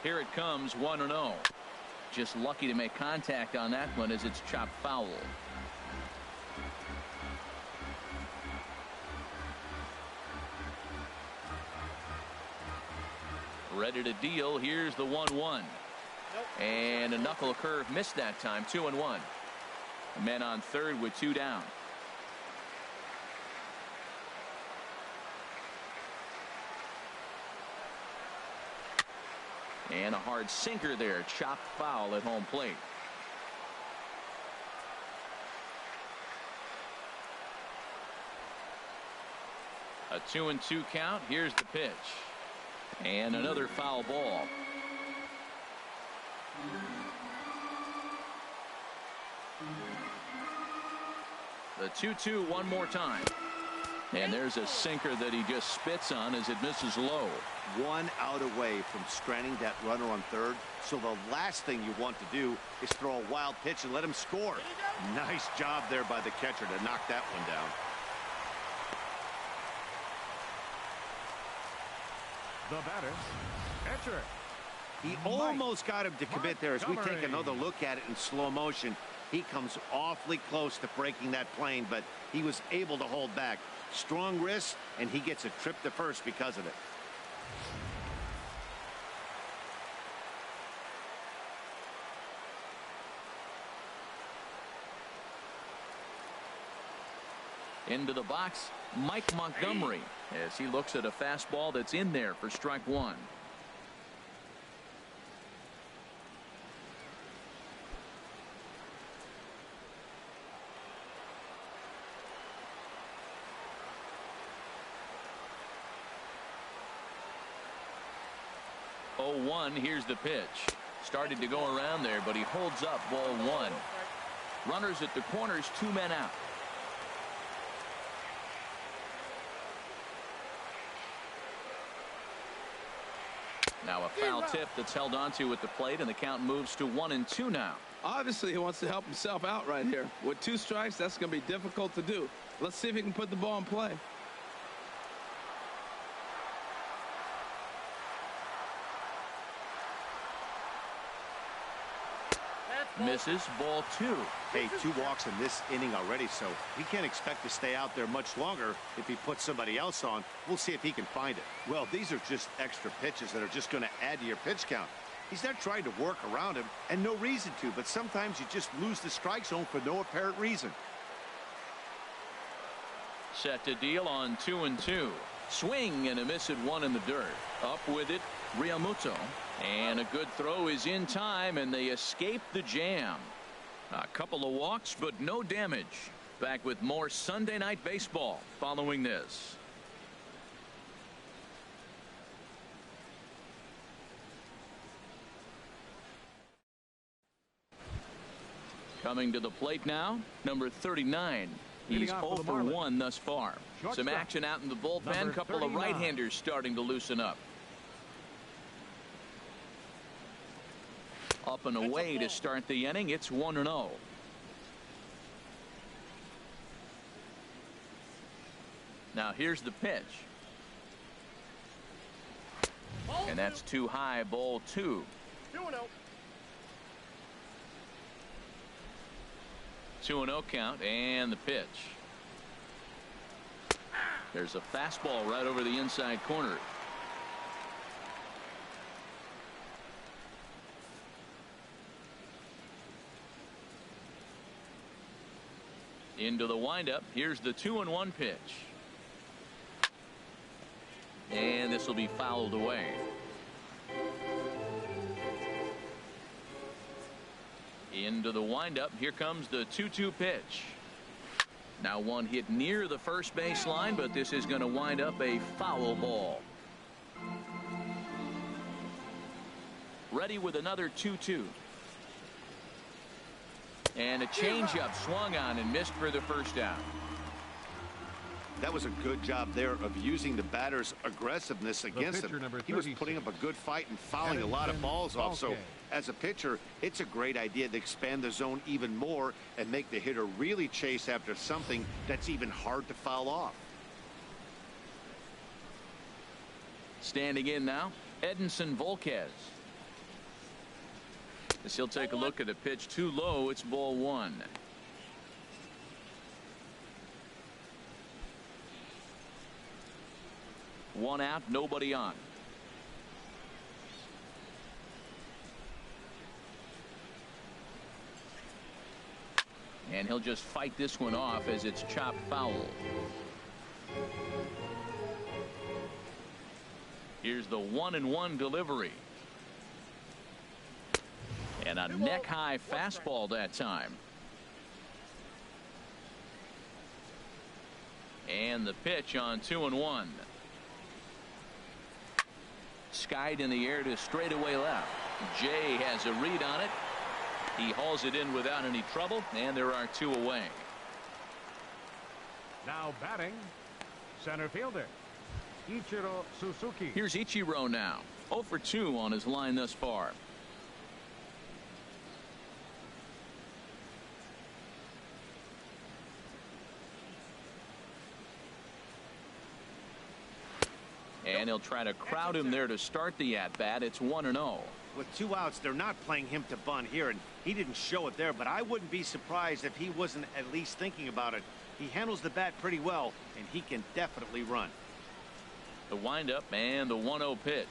Here it comes, 1-0. Just lucky to make contact on that one as it's chopped foul. Ready to deal. Here's the 1-1. And a knuckle curve missed that time. 2-1. Men on third with 2 down. And a hard sinker there, chopped foul at home plate. A 2-2 count. Here's the pitch. And another foul ball. The 2-2 one more time. And there's a sinker that he just spits on as it misses low. 1 out away from stranding that runner on third. So the last thing you want to do is throw a wild pitch and let him score. Nice job there by the catcher to knock that one down. The batter, catcher. He almost got him to commit there. As we take another look at it in slow motion, he comes awfully close to breaking that plane, but he was able to hold back. Strong wrist, and he gets a trip to first because of it. Into the box, Mike Montgomery, as he looks at a fastball that's in there for strike 1. Here's the pitch. Started to go around there, but he holds up ball 1. Runners at the corners, 2 men out. Now a foul tip that's held onto at the plate, and the count moves to 1-2 now. Obviously, he wants to help himself out right here. With 2 strikes, that's going to be difficult to do. Let's see if he can put the ball in play. Misses, ball 2. Hey, 2 walks in this inning already, so he can't expect to stay out there much longer if he puts somebody else on. We'll see if he can find it. Well, these are just extra pitches that are just going to add to your pitch count. He's not trying to work around him, and no reason to, but sometimes you just lose the strike zone for no apparent reason. Set to deal on 2-2. Swing and a miss at 1 in the dirt. Up with it, Realmuto. And a good throw is in time, and they escape the jam. A couple of walks, but no damage. Back with more Sunday Night Baseball following this. Coming to the plate now, number 39. He's 0 for 1 thus far. Some action out in the bullpen. Couple of right-handers starting to loosen up. Up and away to start the inning. It's 1-0. Now here's the pitch. And that's too high, ball 2. 2-0 count, and the pitch. There's a fastball right over the inside corner. Into the windup. Here's the 2-1 pitch. and this will be fouled away. Into the windup. Here comes the 2-2 pitch. Now one hit near the first base line, but this is going to wind up a foul ball. Ready with another 2-2. And a changeup swung on and missed for the first out. That was a good job there of using the batter's aggressiveness against him. He was putting up a good fight and fouling a lot of balls off. So as a pitcher, it's a great idea to expand the zone even more and make the hitter really chase after something that's even hard to foul off. Standing in now, Edinson Volquez. As he'll take a look at a pitch too low, it's ball one. One out, nobody on. And he'll just fight this one off as it's chopped foul. Here's the 1-1 delivery. And a neck-high fastball that time. And the pitch on 2-1. Skied in the air to straightaway left. Jay has a read on it. He hauls it in without any trouble, and there are two away. Now batting, center fielder Ichiro Suzuki. Here's Ichiro now. 0 for 2 on his line thus far. And he'll try to crowd him there to start the at-bat. It's 1-0. With 2 outs, they're not playing him to bunt here, and he didn't show it there, but I wouldn't be surprised if he wasn't at least thinking about it. He handles the bat pretty well, and he can definitely run. The windup and the 1-0 pitch.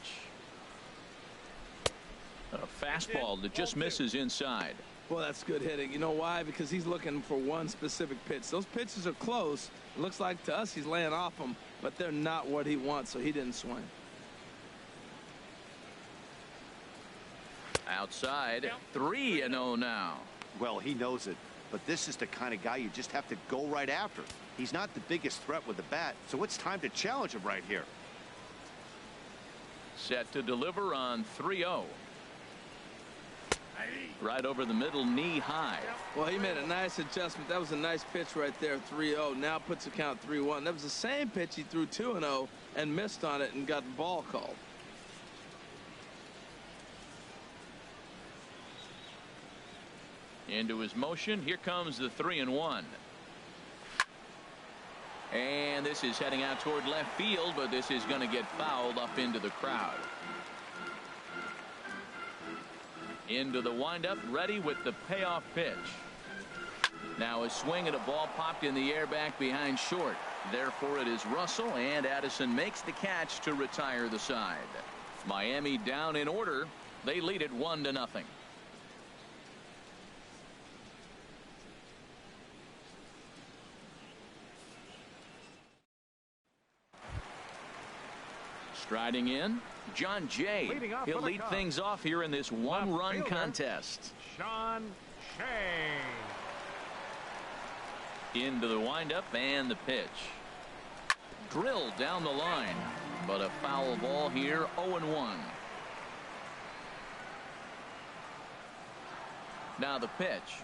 A fastball that just misses inside. Well, that's good hitting. You know why? Because he's looking for one specific pitch. Those pitches are close. It looks like to us he's laying off them, but they're not what he wants, so he didn't swing. Outside, 3-0 now. Well, he knows it, but this is the kind of guy you just have to go right after. He's not the biggest threat with the bat, so it's time to challenge him right here. Set to deliver on 3-0. Right over the middle, knee high. Well, he made a nice adjustment. That was a nice pitch right there, 3-0. Now puts the count 3-1. That was the same pitch he threw 2-0 and missed on it and got the ball called. Into his motion. Here comes the 3-1. And this is heading out toward left field, but this is going to get fouled up into the crowd. Into the windup, ready with the payoff pitch. Now a swing at a ball popped in the air back behind short. Therefore it is Russell, and Addison makes the catch to retire the side. Miami down in order. They lead it 1-0. Striding in, John Jay. He'll lead things off here in this one-run contest. Sean Shea. Into the windup and the pitch. Drilled down the line, but a foul ball here, 0-1. Now the pitch.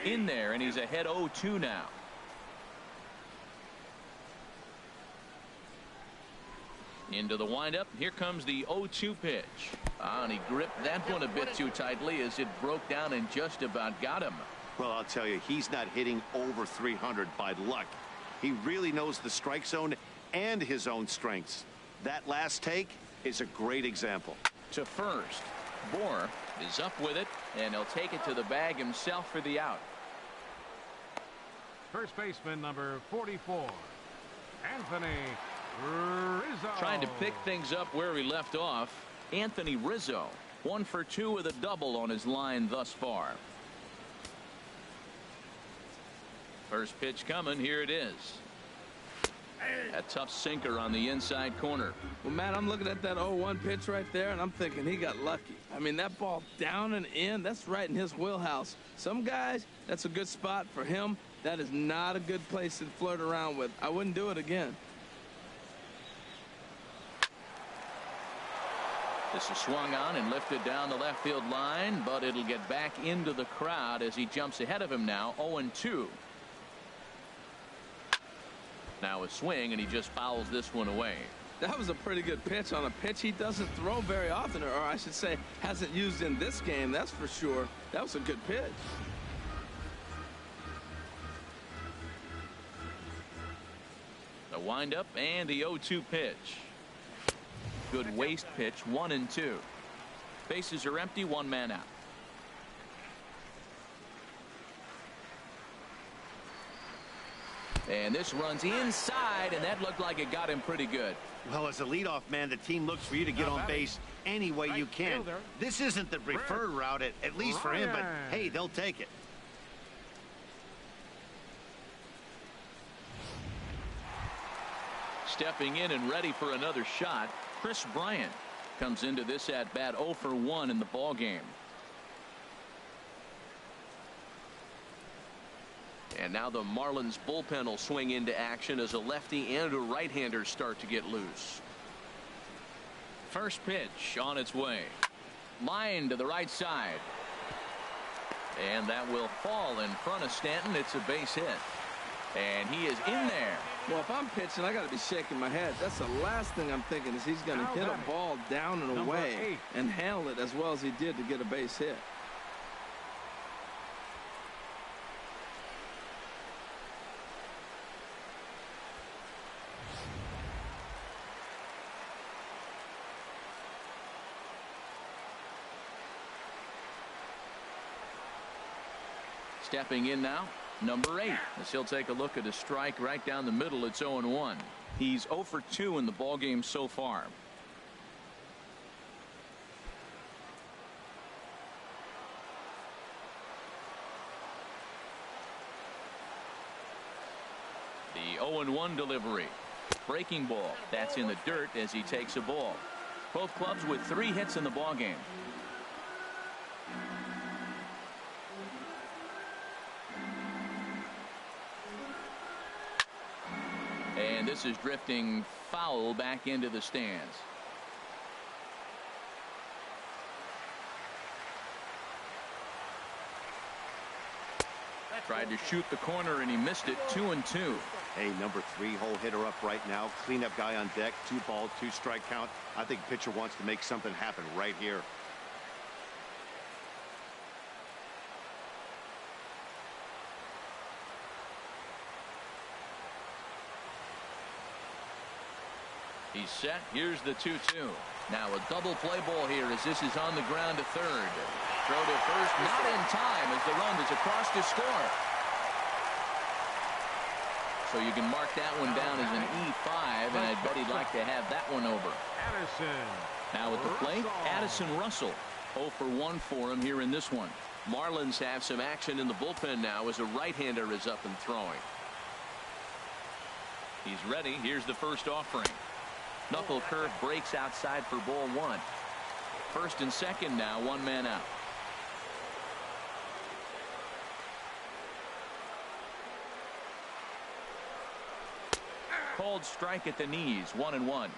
In there, and he's ahead 0-2 now. Into the windup. Here comes the 0-2 pitch. And he gripped that one a bit too tightly as it broke down and just about got him. Well, I'll tell you, he's not hitting over 300 by luck. He really knows the strike zone and his own strengths. That last take is a great example. To first. Bohr is up with it, and he'll take it to the bag himself for the out. First baseman number 44, Anthony Rizzo. Trying to pick things up where he left off. Anthony Rizzo, 1 for 2 with a double on his line thus far. First pitch coming. Here it is. A tough sinker on the inside corner. Well, Matt, I'm looking at that 0-1 pitch right there, and I'm thinking he got lucky. I mean, that ball down and in, that's right in his wheelhouse. Some guys, that's a good spot for him. That is not a good place to flirt around with. I wouldn't do it again. This is swung on and lifted down the left field line, but it'll get back into the crowd as he jumps ahead of him now. 0-2. Now a swing, and he just fouls this one away. That was a pretty good pitch on a pitch he doesn't throw very often, or I should say hasn't used in this game, that's for sure. That was a good pitch. The windup and the 0-2 pitch. Good waste pitch. 1-2. Bases are empty. One man out. And this runs inside, and that looked like it got him pretty good. Well, as a leadoff man, the team looks for you to get on base any way you can. This isn't the preferred route, at least for him, but hey, they'll take it. Stepping in and ready for another shot, Chris Bryant comes into this at bat 0 for 1 in the ball game. And now the Marlins bullpen will swing into action as a lefty and a right-hander start to get loose. First pitch on its way. Line to the right side. And that will fall in front of Stanton. It's a base hit. And he is in there. Well, if I'm pitching, I got to be shaking my head. That's the last thing I'm thinking is he's going to hit a ball down and away and handle it as well as he did to get a base hit. Stepping in now, number 8, as he'll take a look at a strike right down the middle. It's 0-1. He's 0 for 2 in the ball game so far. The 0-1 delivery. Breaking ball. That's in the dirt as he takes a ball. Both clubs with 3 hits in the ball game. And this is drifting foul back into the stands. Tried to shoot the corner and he missed it. 2-2. Hey, number 3 hole hitter up right now. Cleanup guy on deck. 2 ball, 2 strike count. I think pitcher wants to make something happen right here. He's set. Here's the 2-2. Now a double play ball here as this is on the ground to third. Throw to first, not in time as the run is across to score. So you can mark that one down as an E5, and I bet he'd like to have that one over. Now at the plate, Addison Russell. 0 for 1 for him here in this one. Marlins have some action in the bullpen now as a right-hander is up and throwing. He's ready. Here's the first offering. Knuckle curve breaks outside for ball 1. First and second now, 1 man out. Called strike at the knees. 1-1.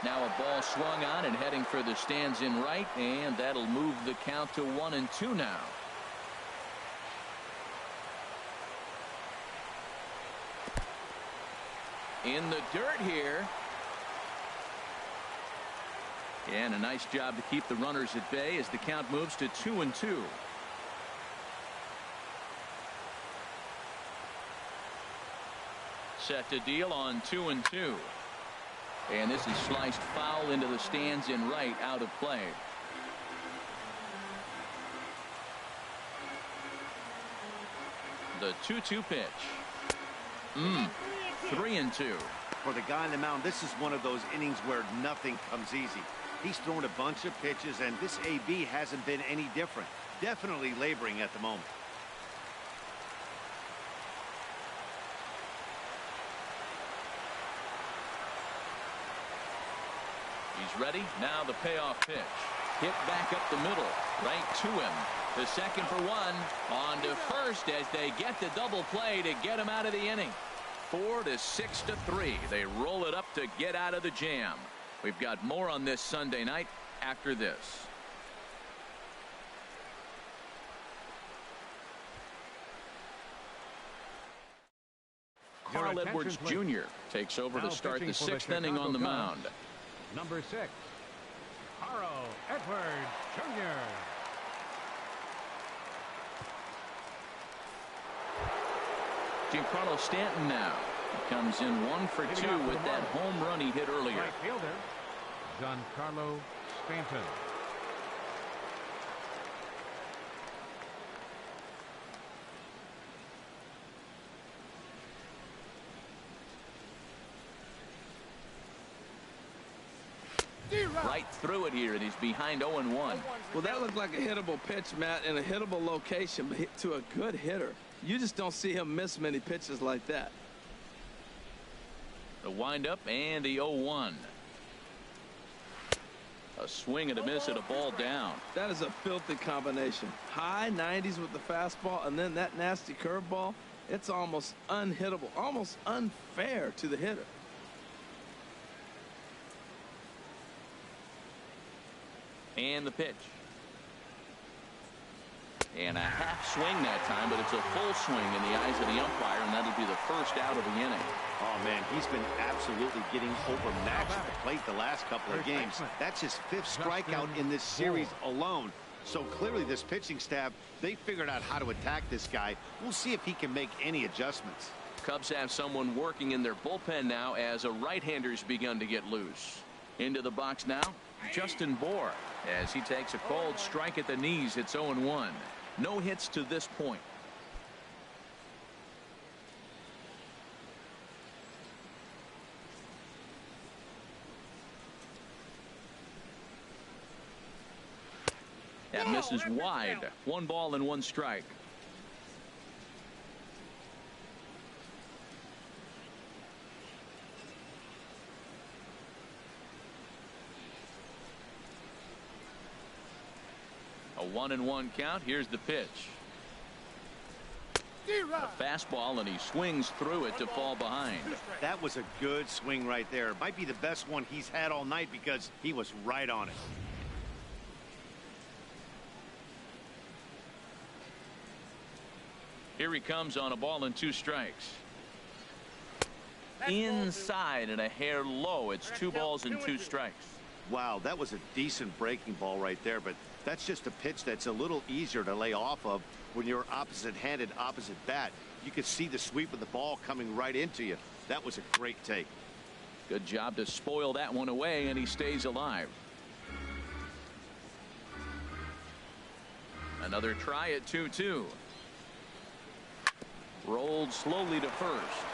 Now a ball swung on and heading for the stands in right, and that'll move the count to 1-2 now. In the dirt here. And a nice job to keep the runners at bay as the count moves to 2-2. Set to deal on 2-2. And this is sliced foul into the stands in right, out of play. The 2-2 pitch. 3-2. For the guy on the mound, this is one of those innings where nothing comes easy. He's thrown a bunch of pitches, and this AB hasn't been any different. Definitely laboring at the moment. He's ready. Now the payoff pitch. Hit back up the middle. Right to him. The second for one. On to first as they get the double play to get him out of the inning. 4-6-3. They roll it up to get out of the jam. We've got more on this Sunday night after this. Carl Edwards Jr. takes over to start the 6th inning on the mound. Number 6, Carl Edwards Jr. Giancarlo Stanton now. He comes in 1 for 2 with that home run he hit earlier. Right fielder, Giancarlo Stanton. Right through it here, and he's behind 0-1. Well, that looked like a hittable pitch, Matt, in a hittable location, but to a good hitter. You just don't see him miss many pitches like that. The windup and the 0-1. A swing and a miss and a ball down. That is a filthy combination. High 90s with the fastball, and then that nasty curveball. It's almost unhittable, almost unfair to the hitter. And the pitch. And a half swing that time, but it's a full swing in the eyes of the umpire, and that'll be the first out of the inning. Oh, man, he's been absolutely getting overmatched at the plate the last couple of games. That's his 5th strikeout in this series alone. So clearly this pitching staff, they figured out how to attack this guy. We'll see if he can make any adjustments. Cubs have someone working in their bullpen now as a right-hander's begun to get loose. Into the box now, Justin Bour, as he takes a cold strike at the knees. It's 0-1. No hits to this point. That misses wide. 1 ball and 1 strike. A 1-1 count. Here's the pitch. A fastball, and he swings through it to fall behind. That was a good swing right there. Might be the best one he's had all night because he was right on it. Here he comes on a ball and 2 strikes. Inside and a hair low. It's 2 balls and 2 strikes. Wow, that was a decent breaking ball right there, but that's just a pitch that's a little easier to lay off of when you're opposite-handed, opposite bat. You could see the sweep of the ball coming right into you. That was a great take. Good job to spoil that one away, and he stays alive. Another try at 2-2. Rolled slowly to first.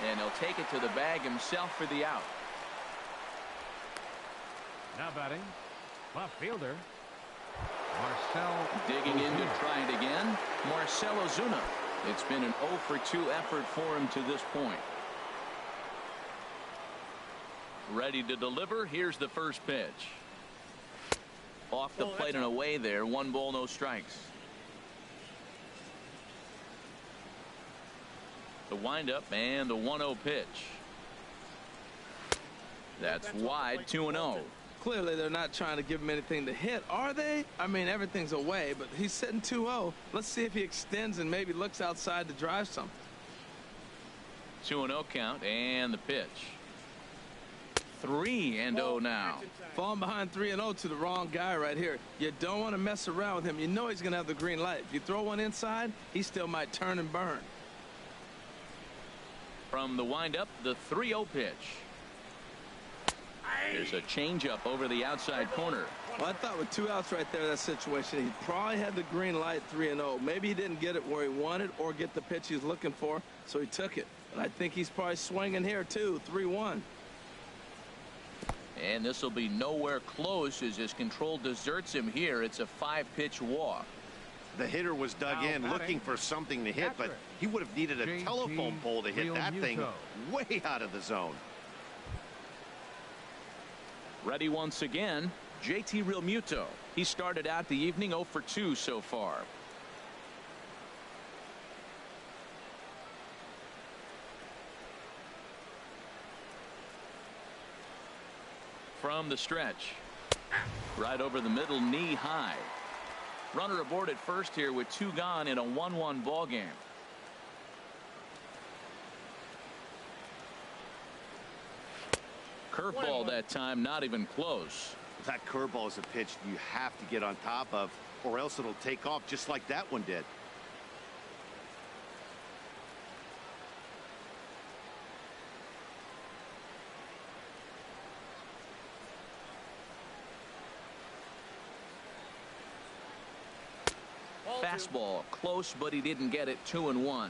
And he'll take it to the bag himself for the out. Now batting, left fielder, Marcell. Digging in to try it again, Marcell Ozuna. It's been an 0 for 2 effort for him to this point. Ready to deliver. Here's the first pitch. Off the plate and away there. 1 ball, no strikes. The windup and the 1-0 pitch. That's wide. 2-0. Clearly they're not trying to give him anything to hit, are they? I mean, everything's away, but he's sitting 2-0. Let's see if he extends and maybe looks outside to drive something. 2-0 count, and the pitch. 3-0 now. Falling behind 3-0 to the wrong guy right here. You don't want to mess around with him. You know he's going to have the green light. If you throw one inside, he still might turn and burn. From the windup, the 3-0 pitch. There's a changeup over the outside corner. Well, I thought with 2 outs right there in that situation, he probably had the green light 3-0. Maybe he didn't get it where he wanted or get the pitch he was looking for, so he took it. But I think he's probably swinging here, too, 3-1. And this will be nowhere close as his control deserts him here. It's a 5-pitch walk. The hitter was dug in looking for something to hit, but he would have needed a telephone pole to hit that thing way out of the zone. Ready once again, JT Realmuto. He started out the evening 0 for 2 so far. From the stretch, right over the middle, knee high. Runner aboard at first here with 2 gone in a 1-1 ball game. Curveball that time, not even close. That curveball is a pitch you have to get on top of, or else it'll take off just like that one did. Fastball close, but he didn't get it. 2-1.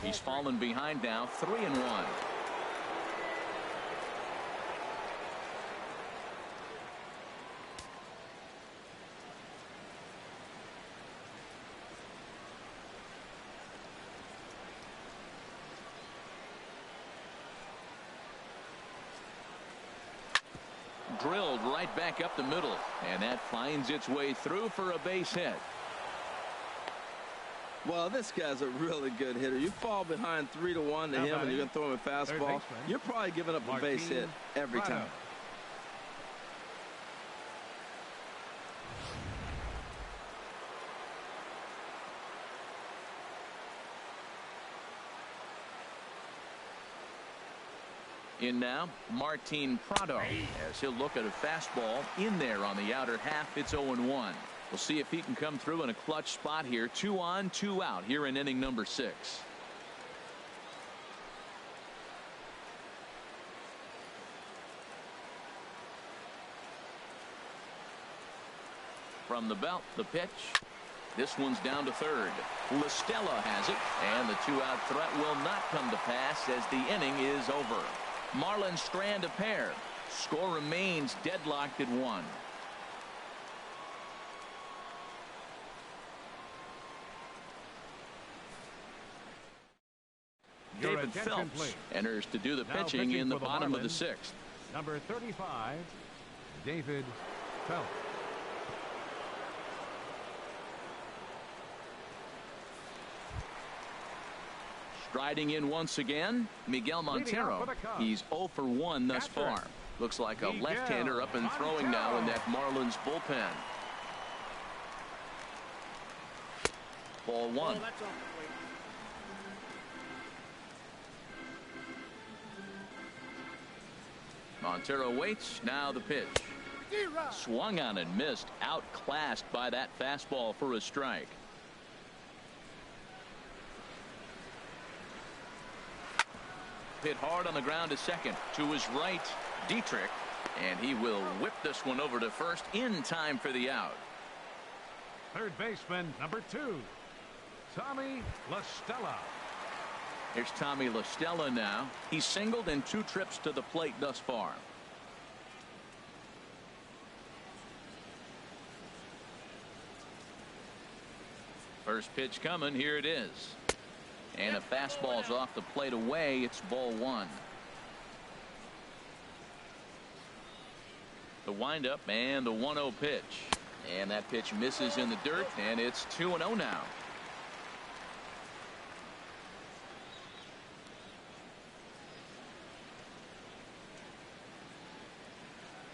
He's fallen behind now. 3-1. Drilled right back up the middle, and that finds its way through for a base hit. Well, this guy's a really good hitter. You fall behind 3-1 to him, and you're going to throw him a fastball. You're probably giving up a base hit every time. In now, Martin Prado, as he'll look at a fastball in there on the outer half. It's 0-1. We'll see if he can come through in a clutch spot here. 2 on, 2 out here in inning number 6. From the belt, the pitch. This one's down to third. LaStella has it, and the 2-out threat will not come to pass as the inning is over. Marlins strand a pair. Score remains deadlocked at 1. David Phelps enters to do the pitching in the bottom of the 6th. Number 35, David Phelps. Striding in once again, Miguel Montero. He's 0 for 1 thus far. Looks like a left-hander up and throwing now in that Marlins bullpen. Ball 1. Montero waits. Now the pitch. Swung on and missed. Outclassed by that fastball for a strike. Hit hard on the ground to second. To his right, Dietrich, and he will whip this one over to first in time for the out. Third baseman, number 2, Tommy LaStella. Here's Tommy LaStella now. He's singled in 2 trips to the plate thus far. First pitch coming. Here it is. And a fastball's off the plate away. It's ball 1. The windup and the 1-0 pitch. And that pitch misses in the dirt, and it's 2-0 now.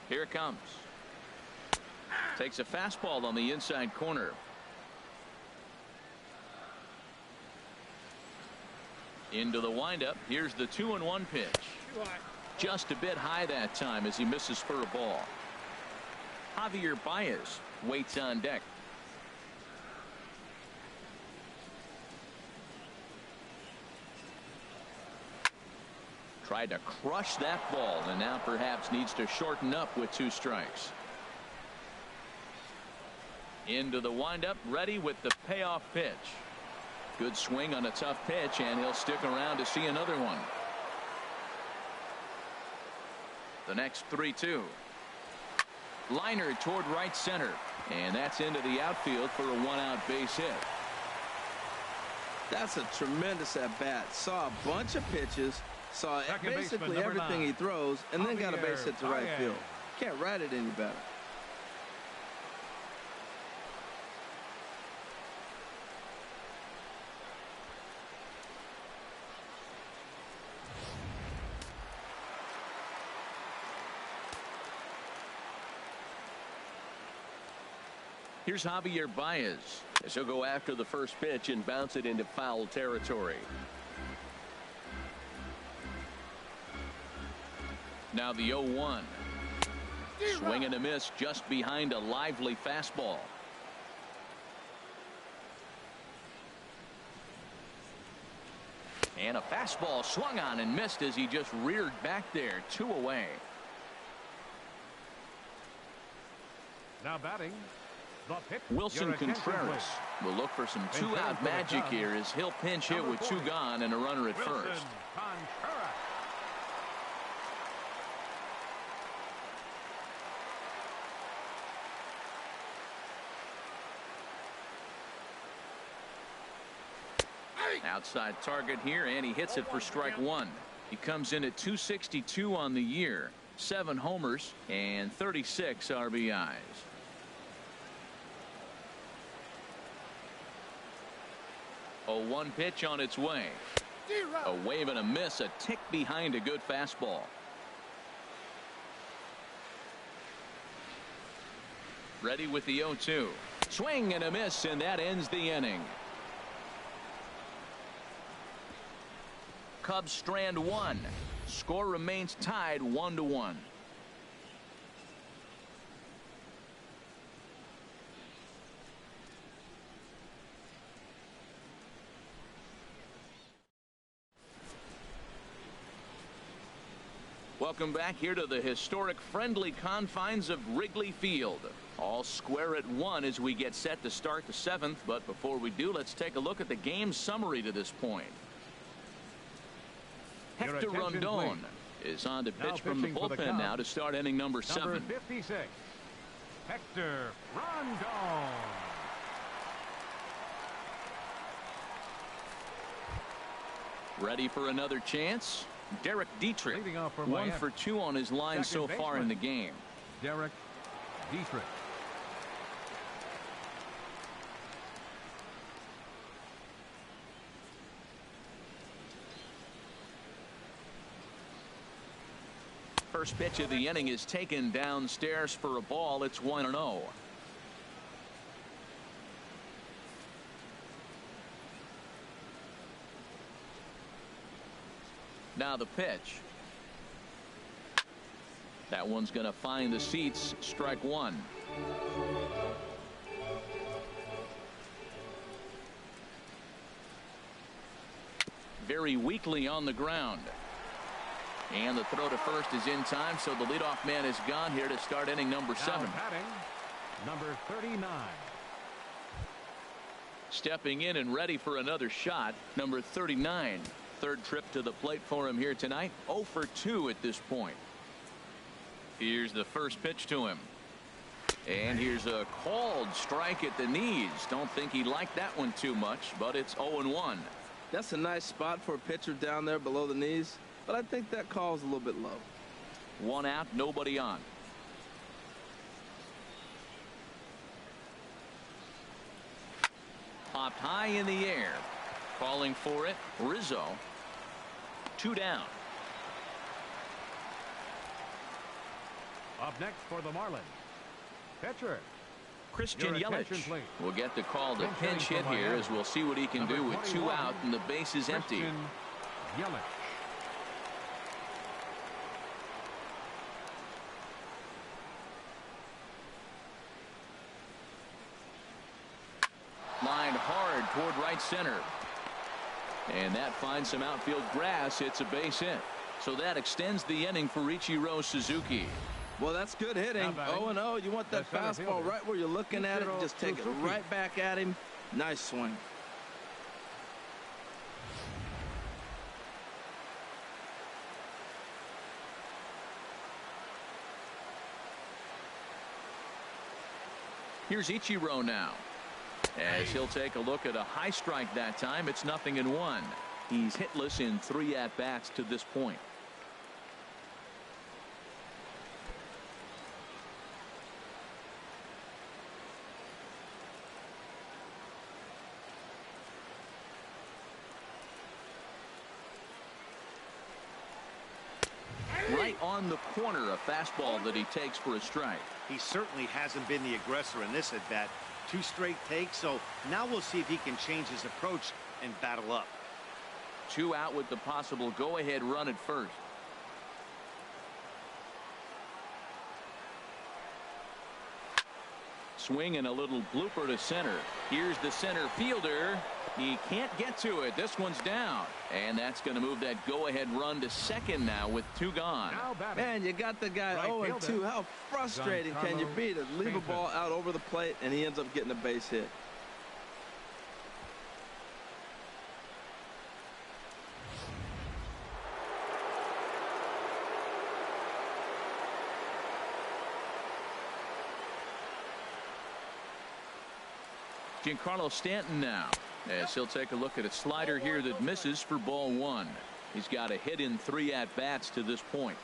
Here it comes. Takes a fastball on the inside corner. Into the windup. Here's the 2-1 pitch. Just a bit high that time as he misses for a ball. Javier Baez waits on deck. Tried to crush that ball, and now perhaps needs to shorten up with 2 strikes. Into the windup, ready with the payoff pitch. Good swing on a tough pitch, and he'll stick around to see another one. The next 3-2. Liner toward right center, and that's into the outfield for a 1-out base hit. That's a tremendous at-bat. Saw a bunch of pitches, saw basically everything he throws, and then got a base hit to right field. Can't write it any better. Here's Javier Baez as he'll go after the first pitch and bounce it into foul territory. Now the 0-1. Swing and a miss just behind a lively fastball. And a fastball swung on and missed as he just reared back there. 2 away. Now batting. Wilson Contreras will look for some 2-out magic here as he'll pinch hit with 2 gone and a runner at first. Outside target here, and he hits it for strike 1. He comes in at 262 on the year, 7 homers and 36 RBIs. A 1 pitch on its way. A wave and a miss, a tick behind a good fastball. Ready with the 0-2. Swing and a miss, and that ends the inning. Cubs strand 1. Score remains tied 1-1. Welcome back here to the historic friendly confines of Wrigley Field. All square at 1 as we get set to start the 7th. But before we do, let's take a look at the game summary to this point. Hector Rondon is on to pitch from the bullpen now to start inning number 7. Number 56, Hector Rondon. Ready for another chance? Derek Dietrich, 1 for 2 on his line so far in the game. Derek Dietrich. First pitch of the inning is taken downstairs for a ball. It's 1-0. Now the pitch. That one's going to find the seats. Strike 1. Very weakly on the ground. And the throw to first is in time, so the leadoff man is gone here to start inning number 7. Batting, number 39. Stepping in and ready for another shot, number 39. Third trip to the plate for him here tonight. 0 for 2 at this point. Here's the first pitch to him. And here's a called strike at the knees. Don't think he liked that one too much, but it's 0-1. That's a nice spot for a pitcher down there below the knees, but I think that call's a little bit low. 1 out, nobody on. Popped high in the air. Calling for it, Rizzo. 2 down. Up next for the Marlins, pitcher Christian Yelich will get the call to pinch hit here, as we'll see what he can do with 2 out and the base is empty. Yelich. Lined hard toward right center. And that finds some outfield grass. It's a base hit. So that extends the inning for Ichiro Suzuki. Well, that's good hitting. 0-0. You want that fastball right where you're looking at it. Just take it right back at him. Nice swing. Here's Ichiro now, as he'll take a look at a high strike that time. It's 0-1. He's hitless in 3 at-bats to this point. Right on the corner, a fastball that he takes for a strike. He certainly hasn't been the aggressor in this at bat. 2 straight takes, so now we'll see if he can change his approach and battle up. 2 out with the possible go-ahead run at first. Swing and a little blooper to center. Here's the center fielder. He can't get to it. This one's down. And that's going to move that go-ahead run to second now with 2 gone. Man, you got the guy 0-2. How frustrating can you be to leave a ball out over the plate and he ends up getting a base hit? Giancarlo Stanton now, as he'll take a look at a slider here that misses for ball 1. He's got a hit in 3 at-bats to this point.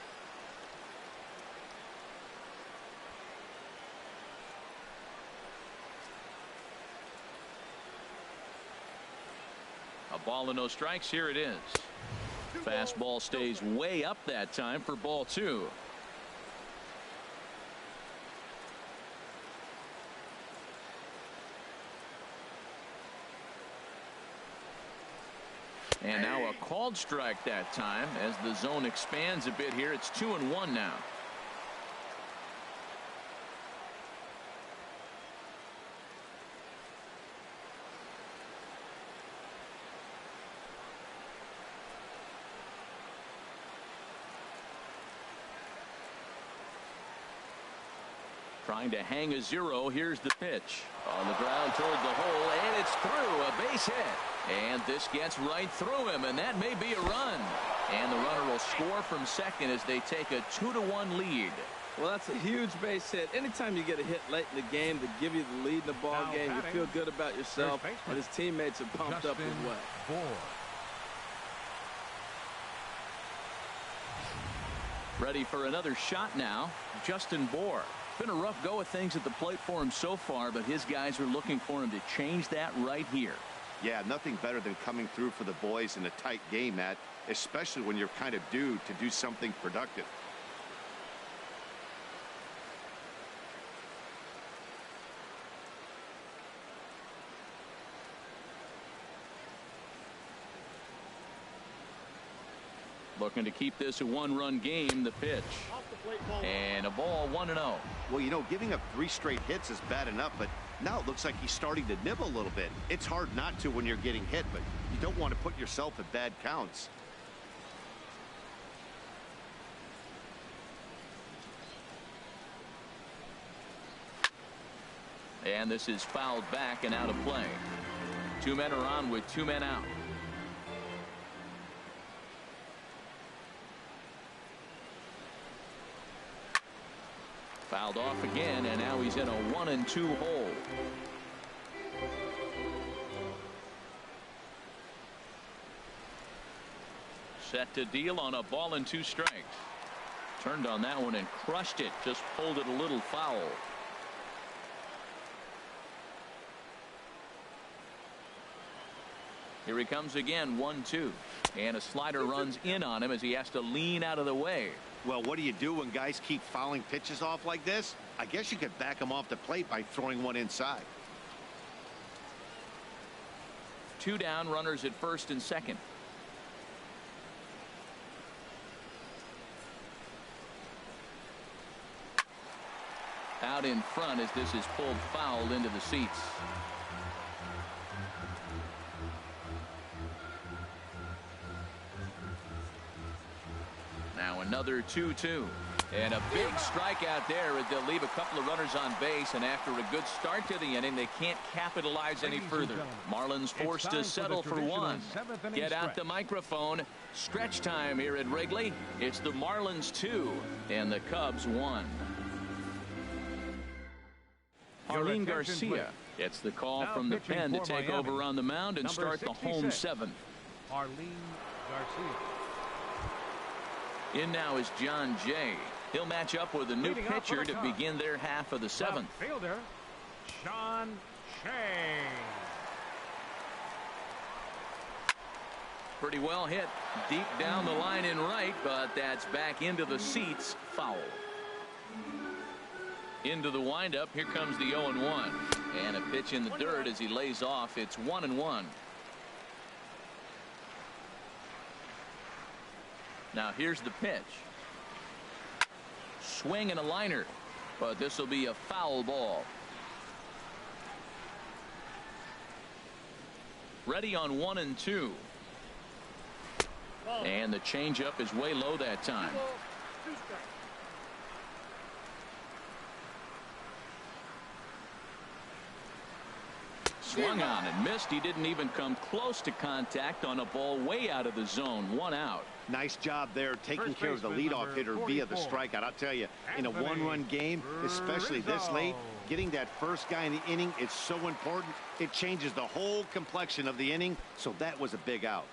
A ball and no strikes. Here it is. Fastball stays way up that time for ball 2. And now a called strike that time as the zone expands a bit here. It's 2-1 now. Trying to hang a 0. Here's the pitch on the ground toward the hole, and it's through. A base hit. And this gets right through him, and that may be a run. And the runner will score from second as they take a 2-1 lead. Well, that's a huge base hit. Anytime you get a hit late in the game to give you the lead in the ball game, you feel good about yourself, and his teammates are pumped up as well. Ready for another shot now, Justin Bour. Been a rough go of things at the plate for him so far, but his guys are looking for him to change that right here. Yeah, nothing better than coming through for the boys in a tight game, Matt, especially when you're kind of due to do something productive. Looking to keep this a 1-run game. The pitch. And a ball, 1-0. Well, you know, giving up 3 straight hits is bad enough, but now it looks like he's starting to nibble a little bit. It's hard not to when you're getting hit, but you don't want to put yourself at bad counts. And this is fouled back and out of play. 2 men are on with 2 men out. Fouled off again, and now he's in a 1-2 hole. Set to deal on a ball and 2 strikes. Turned on that one and crushed it. Just pulled it a little foul. Here he comes again, 1-2. And a slider runs in on him as he has to lean out of the way. Well, what do you do when guys keep fouling pitches off like this? I guess you could back them off the plate by throwing one inside. 2 down, runners at first and second. Out in front as this is pulled foul into the seats. Another 2-2. And a big strikeout there as they'll leave a couple of runners on base, and after a good start to the inning, they can't capitalize any further. Marlins forced to settle for one. Get out the microphone. Stretch time here at Wrigley. It's the Marlins 2 and the Cubs 1. Arlene Garcia gets the call from the pen to take over on the mound and start the home seventh. Arlene Garcia. In now is John Jay. He'll match up with a new pitcher to begin their half of the seventh. Fielder, Sean Shea. Pretty well hit deep down the line in right, but that's back into the seats. Foul. Into the windup. Here comes the 0-1. And a pitch in the dirt as he lays off. It's 1-1. Now here's the pitch. Swing and a liner, but this will be a foul ball. Ready on 1-2. And the changeup is way low that time. Swung on and missed. He didn't even come close to contact on a ball way out of the zone. 1 out. Nice job there taking care of the leadoff hitter via the strikeout. I'll tell you, in a one-run game, especially this late, getting that first guy in the inning is so important. It changes the whole complexion of the inning, so that was a big out.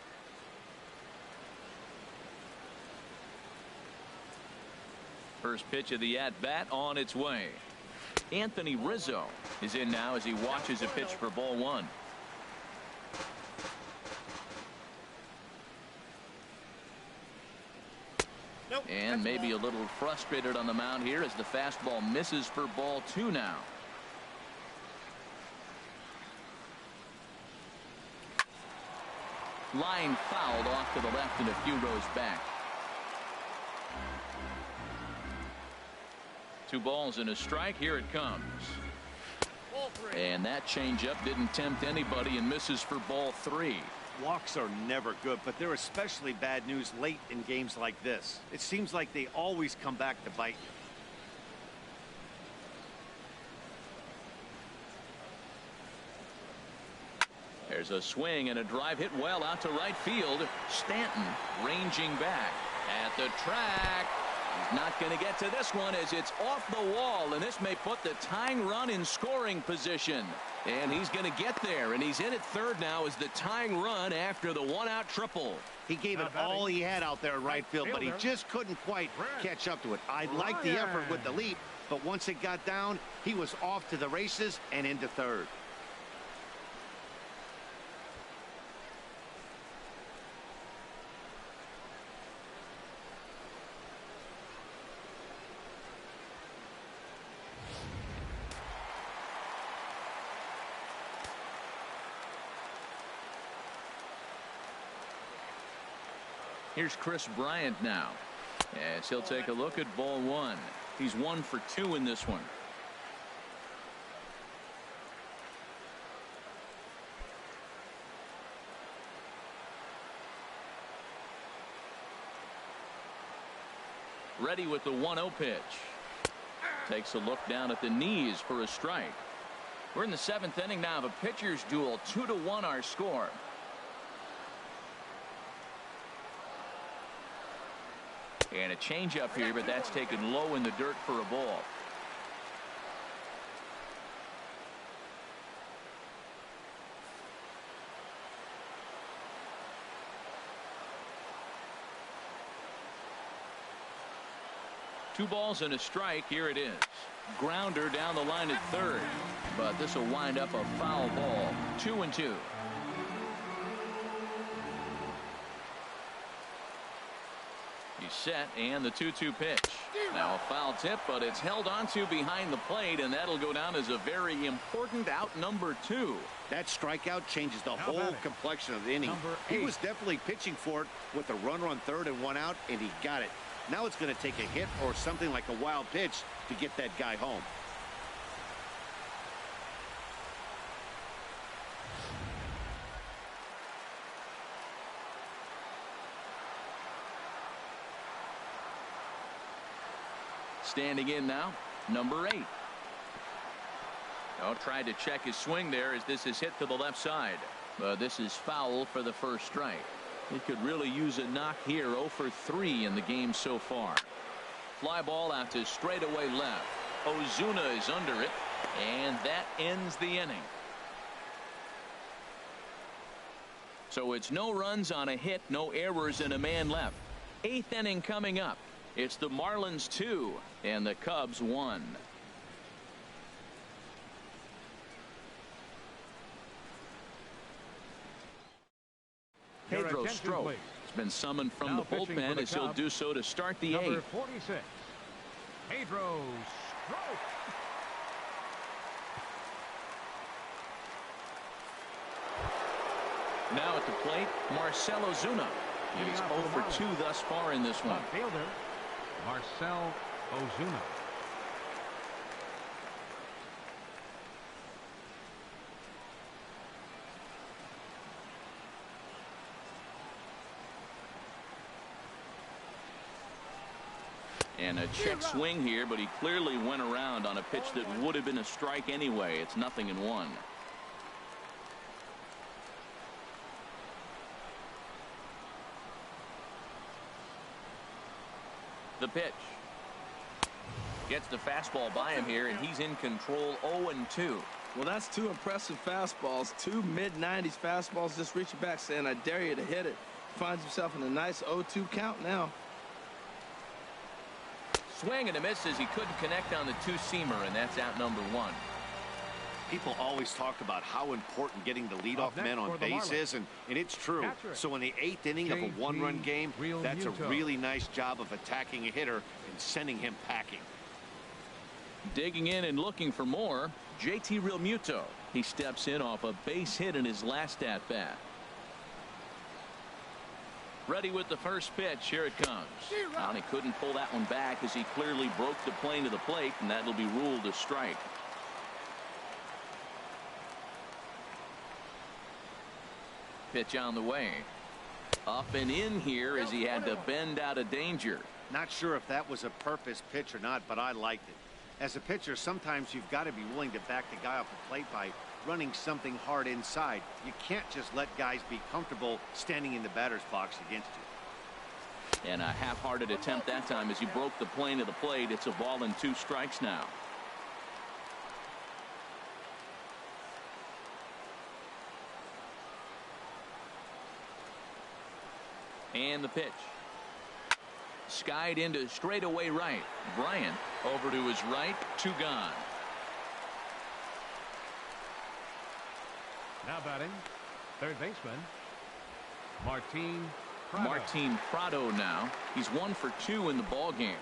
First pitch of the at-bat on its way. Anthony Rizzo is in now as he watches a pitch for ball 1. And maybe a little frustrated on the mound here as the fastball misses for ball 2 now. Line fouled off to the left and a few rows back. 2 balls and a strike. Here it comes. And that changeup didn't tempt anybody and misses for ball 3. Walks are never good, but they're especially bad news late in games like this. It seems like they always come back to bite you. There's a swing and a drive hit well out to right field. Stanton ranging back at the track. He's not going to get to this one as it's off the wall, and this may put the tying run in scoring position. And he's going to get there, and he's in at third now as the tying run after the 1-out triple. He gave it all he had out there in right field, but he just couldn't quite catch up to it. I liked the effort with the leap, but once it got down, he was off to the races and into third. Here's Chris Bryant now as he'll take a look at ball 1. He's 1 for 2 in this one. Ready with the 1-0 pitch. Takes a look down at the knees for a strike. We're in the 7th inning now of a pitcher's duel. 2-1 our score. And a changeup here, but that's taken low in the dirt for a ball. Two balls and a strike. Here it is. Grounder down the line at third, but this will wind up a foul ball. 2-2. He's set, and the 2-2 pitch. Now a foul tip, but it's held onto behind the plate, and that'll go down as a very important out number 2. That strikeout changes the whole complexion of the inning. He was definitely pitching for it with a runner on third and 1 out, and he got it. Now it's going to take a hit or something like a wild pitch to get that guy home. Standing in now, number 8. Tried to check his swing there as this is hit to the left side. But this is foul for the first strike. He could really use a knock here. 0 for 3 in the game so far. Fly ball out to straightaway left. Ozuna is under it, and that ends the inning. So it's no runs on a hit, no errors, and a man left. 8th inning coming up. It's the Marlins 2 and the Cubs 1. Pedro Strop has been summoned from the bullpen as he'll do so to start the 8th. Number 46, Pedro Strop. Now at the plate, Marcell Ozuna. He's 0 for 2 thus far in this one. Fielder, Marcell Ozuna. And a check swing here, but he clearly went around on a pitch that would have been a strike anyway. It's 0-1. The pitch. Gets the fastball by him here, and he's in control. 0-2. Well, that's 2 impressive fastballs. 2 mid-90s fastballs just reaching back saying, I dare you to hit it. Finds himself in a nice 0-2 count now. Swing and a miss as he couldn't connect on the 2-seamer, and that's out number 1. People always talk about how important getting the leadoff man on base is, and it's true. So in the 8th inning of a 1-run game, that's a really nice job of attacking a hitter and sending him packing. Digging in and looking for more, JT Realmuto. He steps in off a base hit in his last at-bat. Ready with the first pitch. Here it comes. And he couldn't pull that one back as he clearly broke the plane to the plate, and that'll be ruled a strike. Pitch on the way. Up and in here as he had to bend out of danger. Not sure if that was a purpose pitch or not, but I liked it. As a pitcher, sometimes you've got to be willing to back the guy off the plate by running something hard inside. You can't just let guys be comfortable standing in the batter's box against you. And a half-hearted attempt that time as he broke the plane of the plate. It's a ball and 2 strikes now. And the pitch. Skied into straightaway right. Bryant over to his right. 2 gone. Now batting, third baseman, Martin Prado now. He's 1 for 2 in the ball game.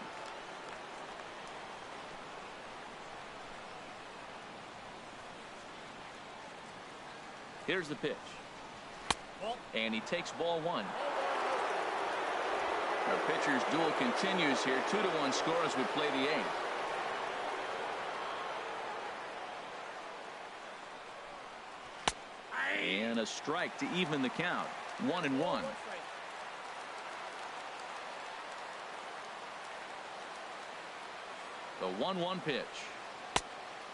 Here's the pitch. And he takes ball 1. Our pitcher's duel continues here. 2-1 score as we play the 8th. And a strike to even the count. 1-1. The 1-1 pitch.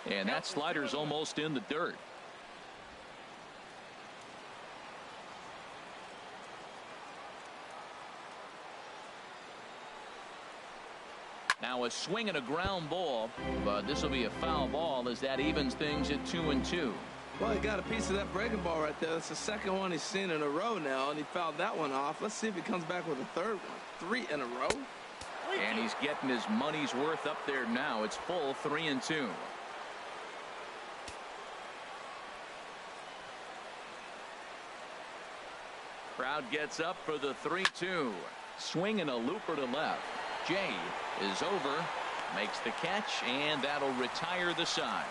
And that slider's almost in the dirt. Now a swing and a ground ball, but this will be a foul ball as that evens things at 2-2. Well, he got a piece of that breaking ball right there. That's the second one he's seen in a row now, and he fouled that one off. Let's see if he comes back with a third one. 3 in a row. And he's getting his money's worth up there now. It's full 3-2. Crowd gets up for the 3-2. Swing and a looper to left. Jay is over, makes the catch, and that'll retire the side.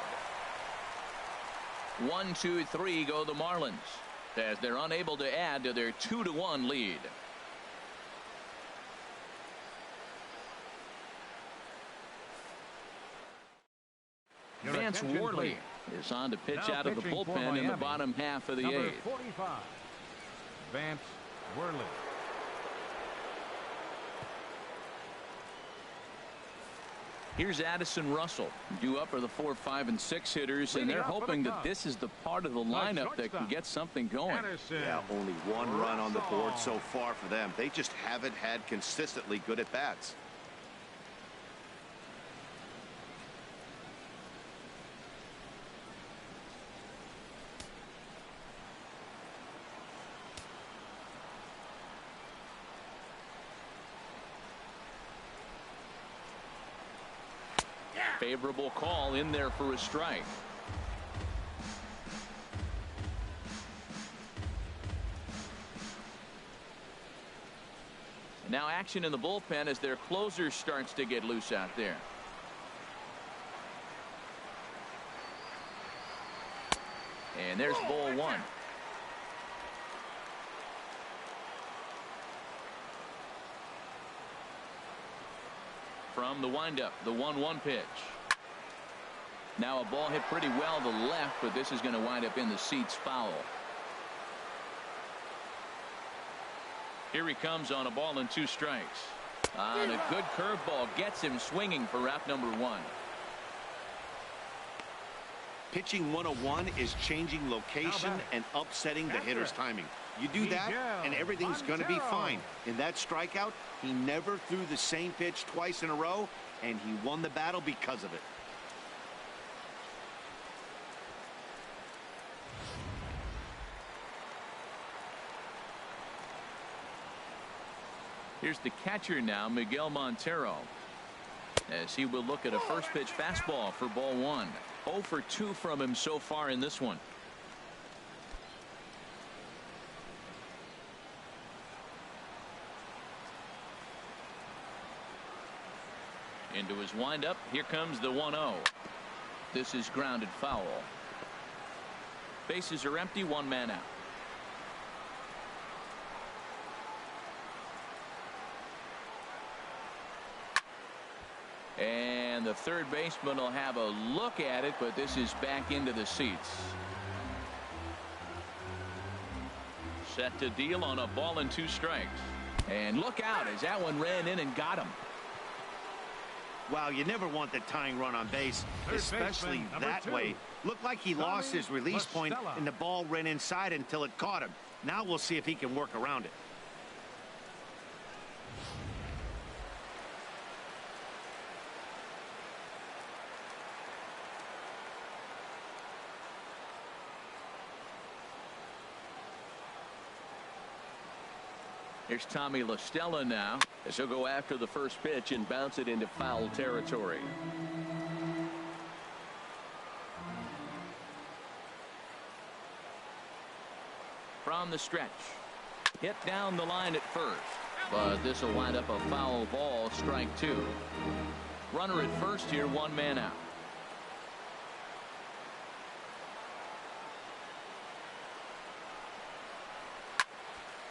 1, 2, 3 go the Marlins as they're unable to add to their 2-1 lead. Vance Worley is on to pitch out of the bullpen in the bottom half of the 8th. 45, Vance Worley. Here's Addison Russell, due up for the 4, 5, and 6 hitters, and they're hoping that this is the part of the lineup that can get something going. Yeah, only one run on the board so far for them. They just haven't had consistently good at bats. Favorable call in there for a strike. And now action in the bullpen as their closer starts to get loose out there. And there's ball 1. From the windup, the 1-1 pitch. Now a ball hit pretty well to left, but this is going to wind up in the seats foul. Here he comes on a ball and 2 strikes. And a good curveball gets him swinging for out number 1. Pitching 101 is changing location and upsetting the hitter's timing. You do that, and everything's going to be fine. In that strikeout, he never threw the same pitch twice in a row, and he won the battle because of it. Here's the catcher now, Miguel Montero, as he will look at a first pitch fastball for ball 1. 0 for 2 from him so far in this one. Into his windup. Here comes the 1-0. This is grounded foul. Bases are empty. 1 man out. And the third baseman will have a look at it, but this is back into the seats. Set to deal on a ball and 2 strikes. And look out as that one ran in and got him. Wow, you never want the tying run on base, especially that way. Looked like he lost his release point and the ball ran inside until it caught him. Now we'll see if he can work around it. Here's Tommy La Stella now, as he'll go after the first pitch and bounce it into foul territory. From the stretch, hit down the line at first, but this will wind up a foul ball, strike 2. Runner at first here, 1 man out.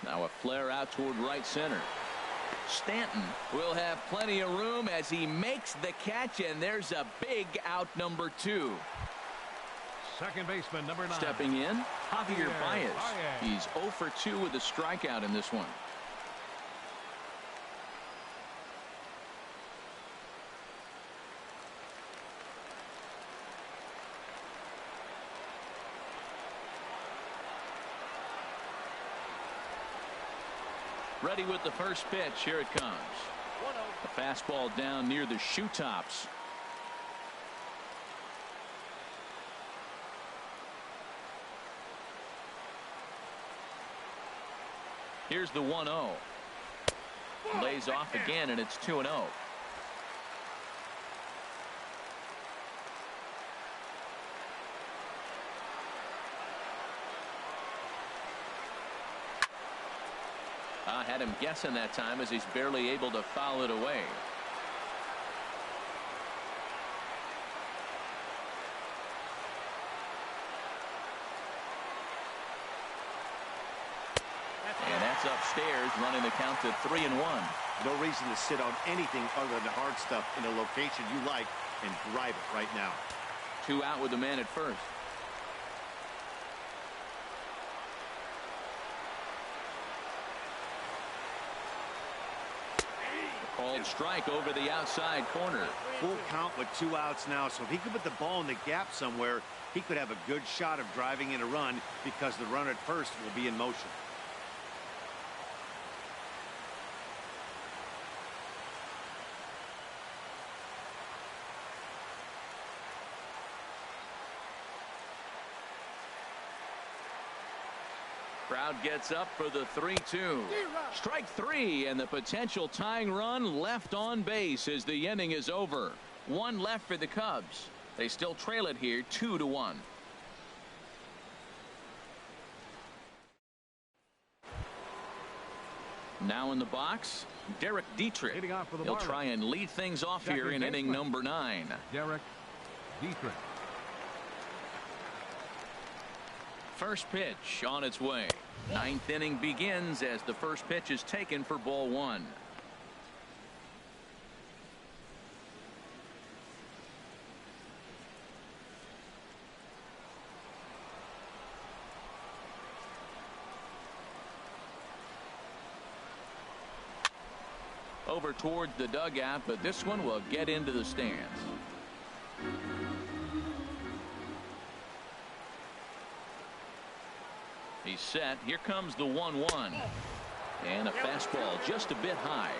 Now a flare out toward right center. Stanton will have plenty of room as he makes the catch, and there's a big out, number 2. Second baseman, number 9. Stepping in, Javier Baez. He's 0 for 2 with a strikeout in this one. Ready with the first pitch. Here it comes. A fastball down near the shoe tops. Here's the 1-0. Lays off again, and it's 2-0. Had him guessing that time as he's barely able to foul it away. And that's upstairs, running the count to 3-1. No reason to sit on anything other than hard stuff in a location you like and drive it right now. 2 out with the man at first. called strike over the outside corner. Full count with 2 outs now, so if he could put the ball in the gap somewhere, he could have a good shot of driving in a run because the runner at first will be in motion. Crowd gets up for the 3-2. Strike 3, and the potential tying run left on base as the inning is over. 1 left for the Cubs. They still trail it here 2-1. Now in the box, Derek Dietrich. He'll try and lead things off here in inning number 9. Derek Dietrich. First pitch on its way. 9th inning begins as the first pitch is taken for ball 1. Over towards the dugout, but this one will get into the stands. He's set. Here comes the 1-1. And a fastball just a bit high.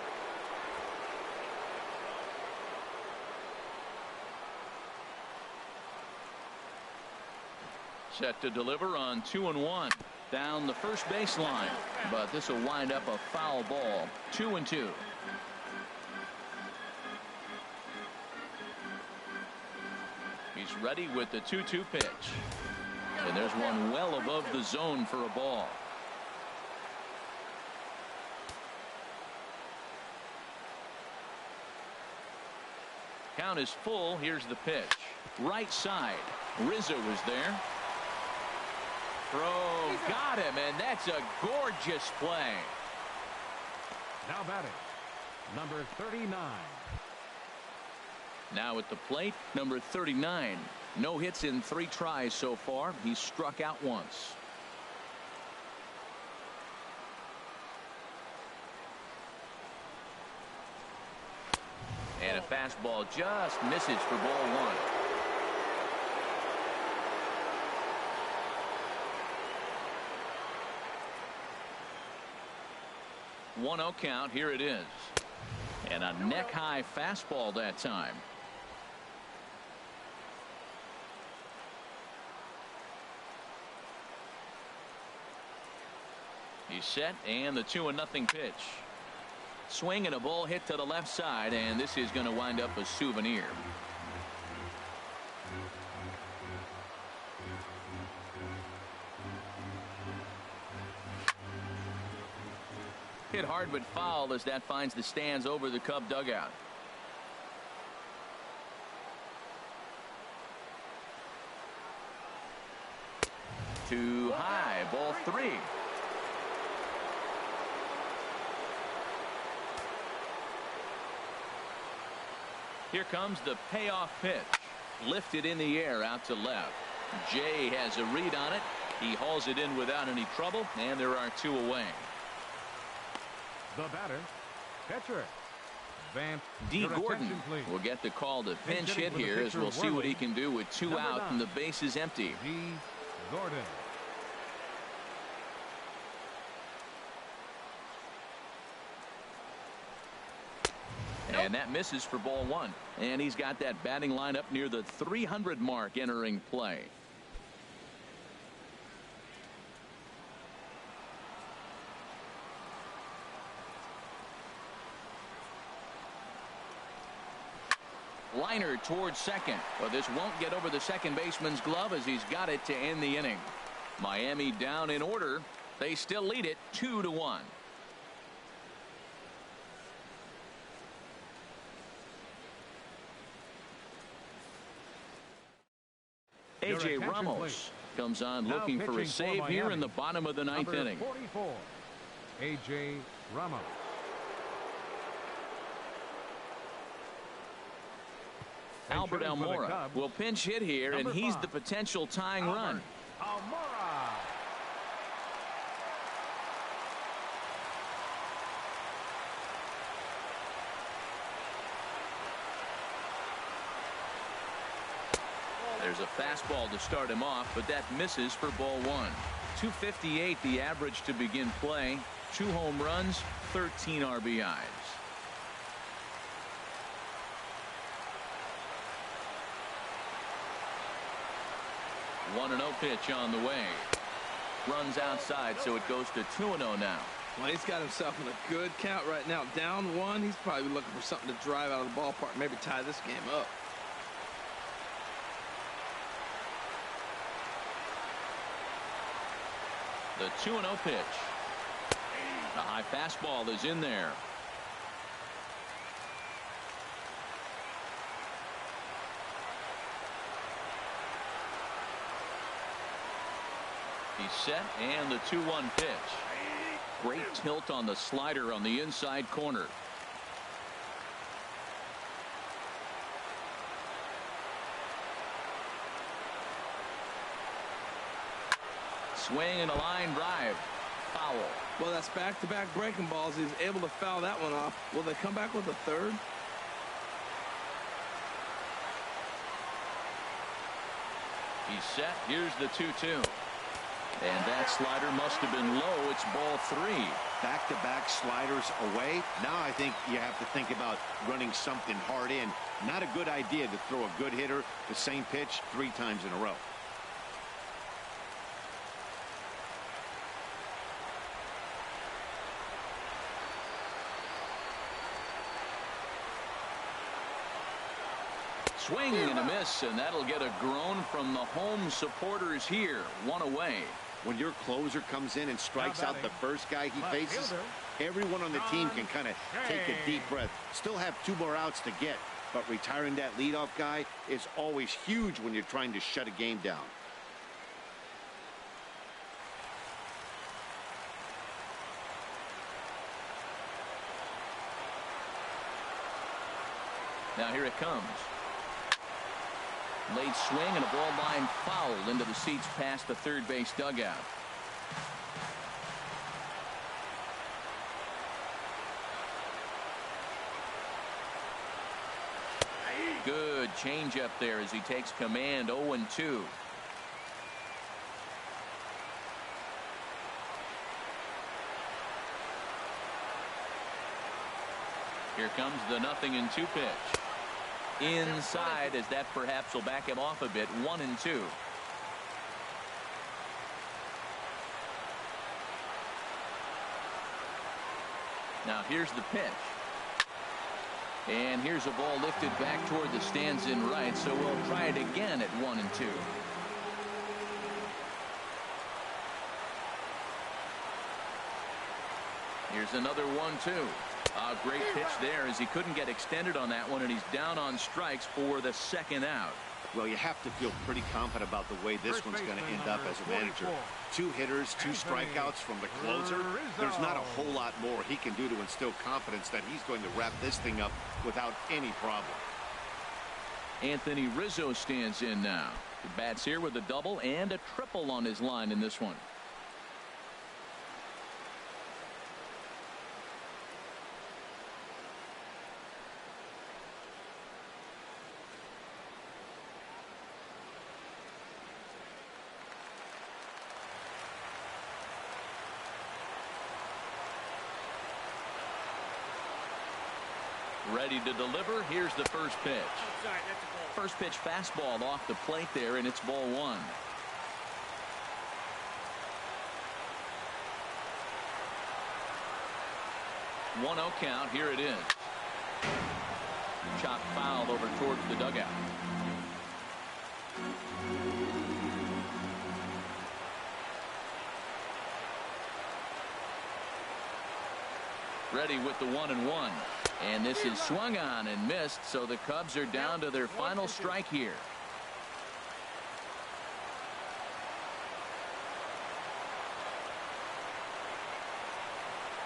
Set to deliver on 2-1. Down the first baseline. But this will wind up a foul ball. 2-2. He's ready with the 2-2 pitch. And there's one well above the zone for a ball. Count is full. Here's the pitch. Right side. Rizzo is there. Throw got him, and that's a gorgeous play. Now batting, number 39. Now at the plate, number 39. No hits in 3 tries so far. He's struck out once. And a fastball just misses for ball 1. 1-0 count. Here it is. And a neck-high fastball that time. He's set, and the 2-0 pitch. Swing and a ball hit to the left side, and this is going to wind up a souvenir. Hit hard but foul as that finds the stands over the Cub dugout. Too high, ball 3. Here comes the payoff pitch. Lifted in the air out to left. Jay has a read on it. He hauls it in without any trouble, and there are 2 away. The batter, pitcher, Vance. D. Gordon will get the call to pinch hit here, as we'll see what he can do with 2 out and the base is empty. D. Gordon. And that misses for ball 1. And he's got that batting lineup near the 300 mark entering play. Liner towards second. But this won't get over the second baseman's glove as he's got it to end the inning. Miami down in order. They still lead it 2-1. A.J. Ramos comes on looking for a save here in the bottom of the 9th inning. 44, A.J. Ramos. Albert Almora will pinch hit here, and he's the potential tying run. Almora. There's a fastball to start him off, but that misses for ball one. 258 the average to begin play. 2 home runs, 13 RBIs. 1-0 pitch on the way. Runs outside, so it goes to 2-0 now. Well, he's got himself in a good count right now. Down 1, he's probably looking for something to drive out of the ballpark, maybe tie this game up. The 2-0 pitch. The high fastball is in there. He's set, and the 2-1 pitch. Great tilt on the slider on the inside corner. Swing and a line drive. Foul. Well, that's back-to-back breaking balls. He's able to foul that one off. Will they come back with a third? He's set. Here's the 2-2. And that slider must have been low. It's ball 3. Back-to-back sliders away. Now I think you have to think about running something hard in. Not a good idea to throw a good hitter the same pitch 3 times in a row. Swing and a miss, and that'll get a groan from the home supporters here. 1 away. When your closer comes in and strikes out the first guy he faces, everyone on the team can kind of take a deep breath. Still have 2 more outs to get, but retiring that leadoff guy is always huge when you're trying to shut a game down. Now here it comes. Late swing and a ball line foul into the seats past the third base dugout. Good changeup there as he takes command. 0-2. Here comes the 0-2 pitch. Inside, as that perhaps will back him off a bit. 1-2. Now here's the pitch. And here's a ball lifted back toward the stands in right, so we'll try it again at 1-2. Here's another 1-2. A great pitch there as he couldn't get extended on that one, and he's down on strikes for the second out. Well, you have to feel pretty confident about the way this one's going to end up as a manager. 2 hitters, 2 strikeouts from the closer. There's not a whole lot more he can do to instill confidence that he's going to wrap this thing up without any problem. Anthony Rizzo stands in now. He bats here with a double and a triple on his line in this one. Ready to deliver. Here's the first pitch. First pitch fastball off the plate there, and it's ball 1. One 0 count. Here it is. Chop fouled over towards the dugout. Ready with the 1-1. And this is swung on and missed, so the Cubs are down to their final strike here.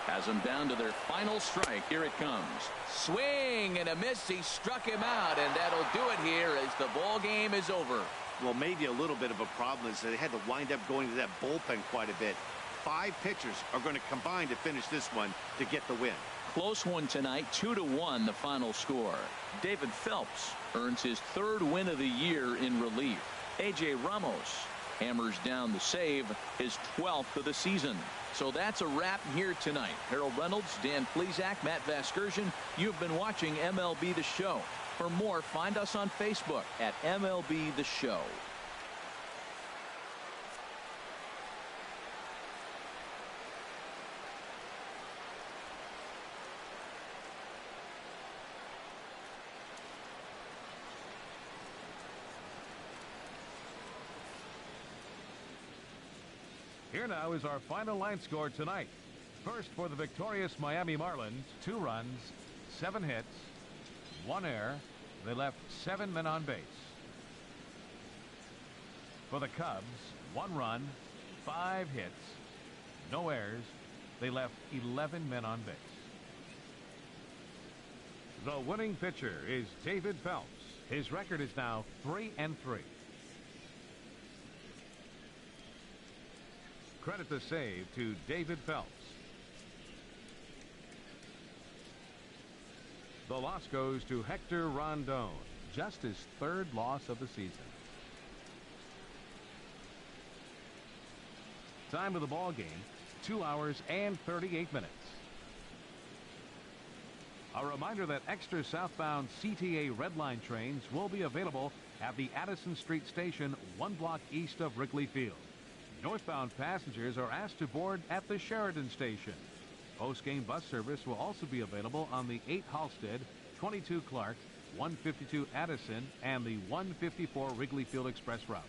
Has them down to their final strike. Here it comes. Swing and a miss. He struck him out, and that'll do it here as the ball game is over. Well, maybe a little bit of a problem is that they had to wind up going to that bullpen quite a bit. 5 pitchers are going to combine to finish this one to get the win. Close one tonight. 2-1 the final score. David Phelps earns his 3rd win of the year in relief. A.J. Ramos hammers down the save, his 12th of the season. So that's a wrap here tonight. Harold Reynolds, Dan Plesac, Matt Vasgersian. You've been watching MLB The Show. For more, find us on Facebook at MLB The Show. Here now is our final line score tonight. First, for the victorious Miami Marlins, 2 runs, 7 hits, 1 error. They left 7 men on base. For the Cubs, 1 run, 5 hits, no errors. They left 11 men on base. The winning pitcher is David Phelps. His record is now 3-3. Credit the save to David Phelps. The loss goes to Hector Rondon, just his 3rd loss of the season. Time of the ball game, 2 hours and 38 minutes. A reminder that extra southbound CTA Red Line trains will be available at the Addison Street station 1 block east of Wrigley Field. Northbound passengers are asked to board at the Sheridan station. Post-game bus service will also be available on the 8 Halstead, 22 Clark, 152 Addison, and the 154 Wrigley Field Express route.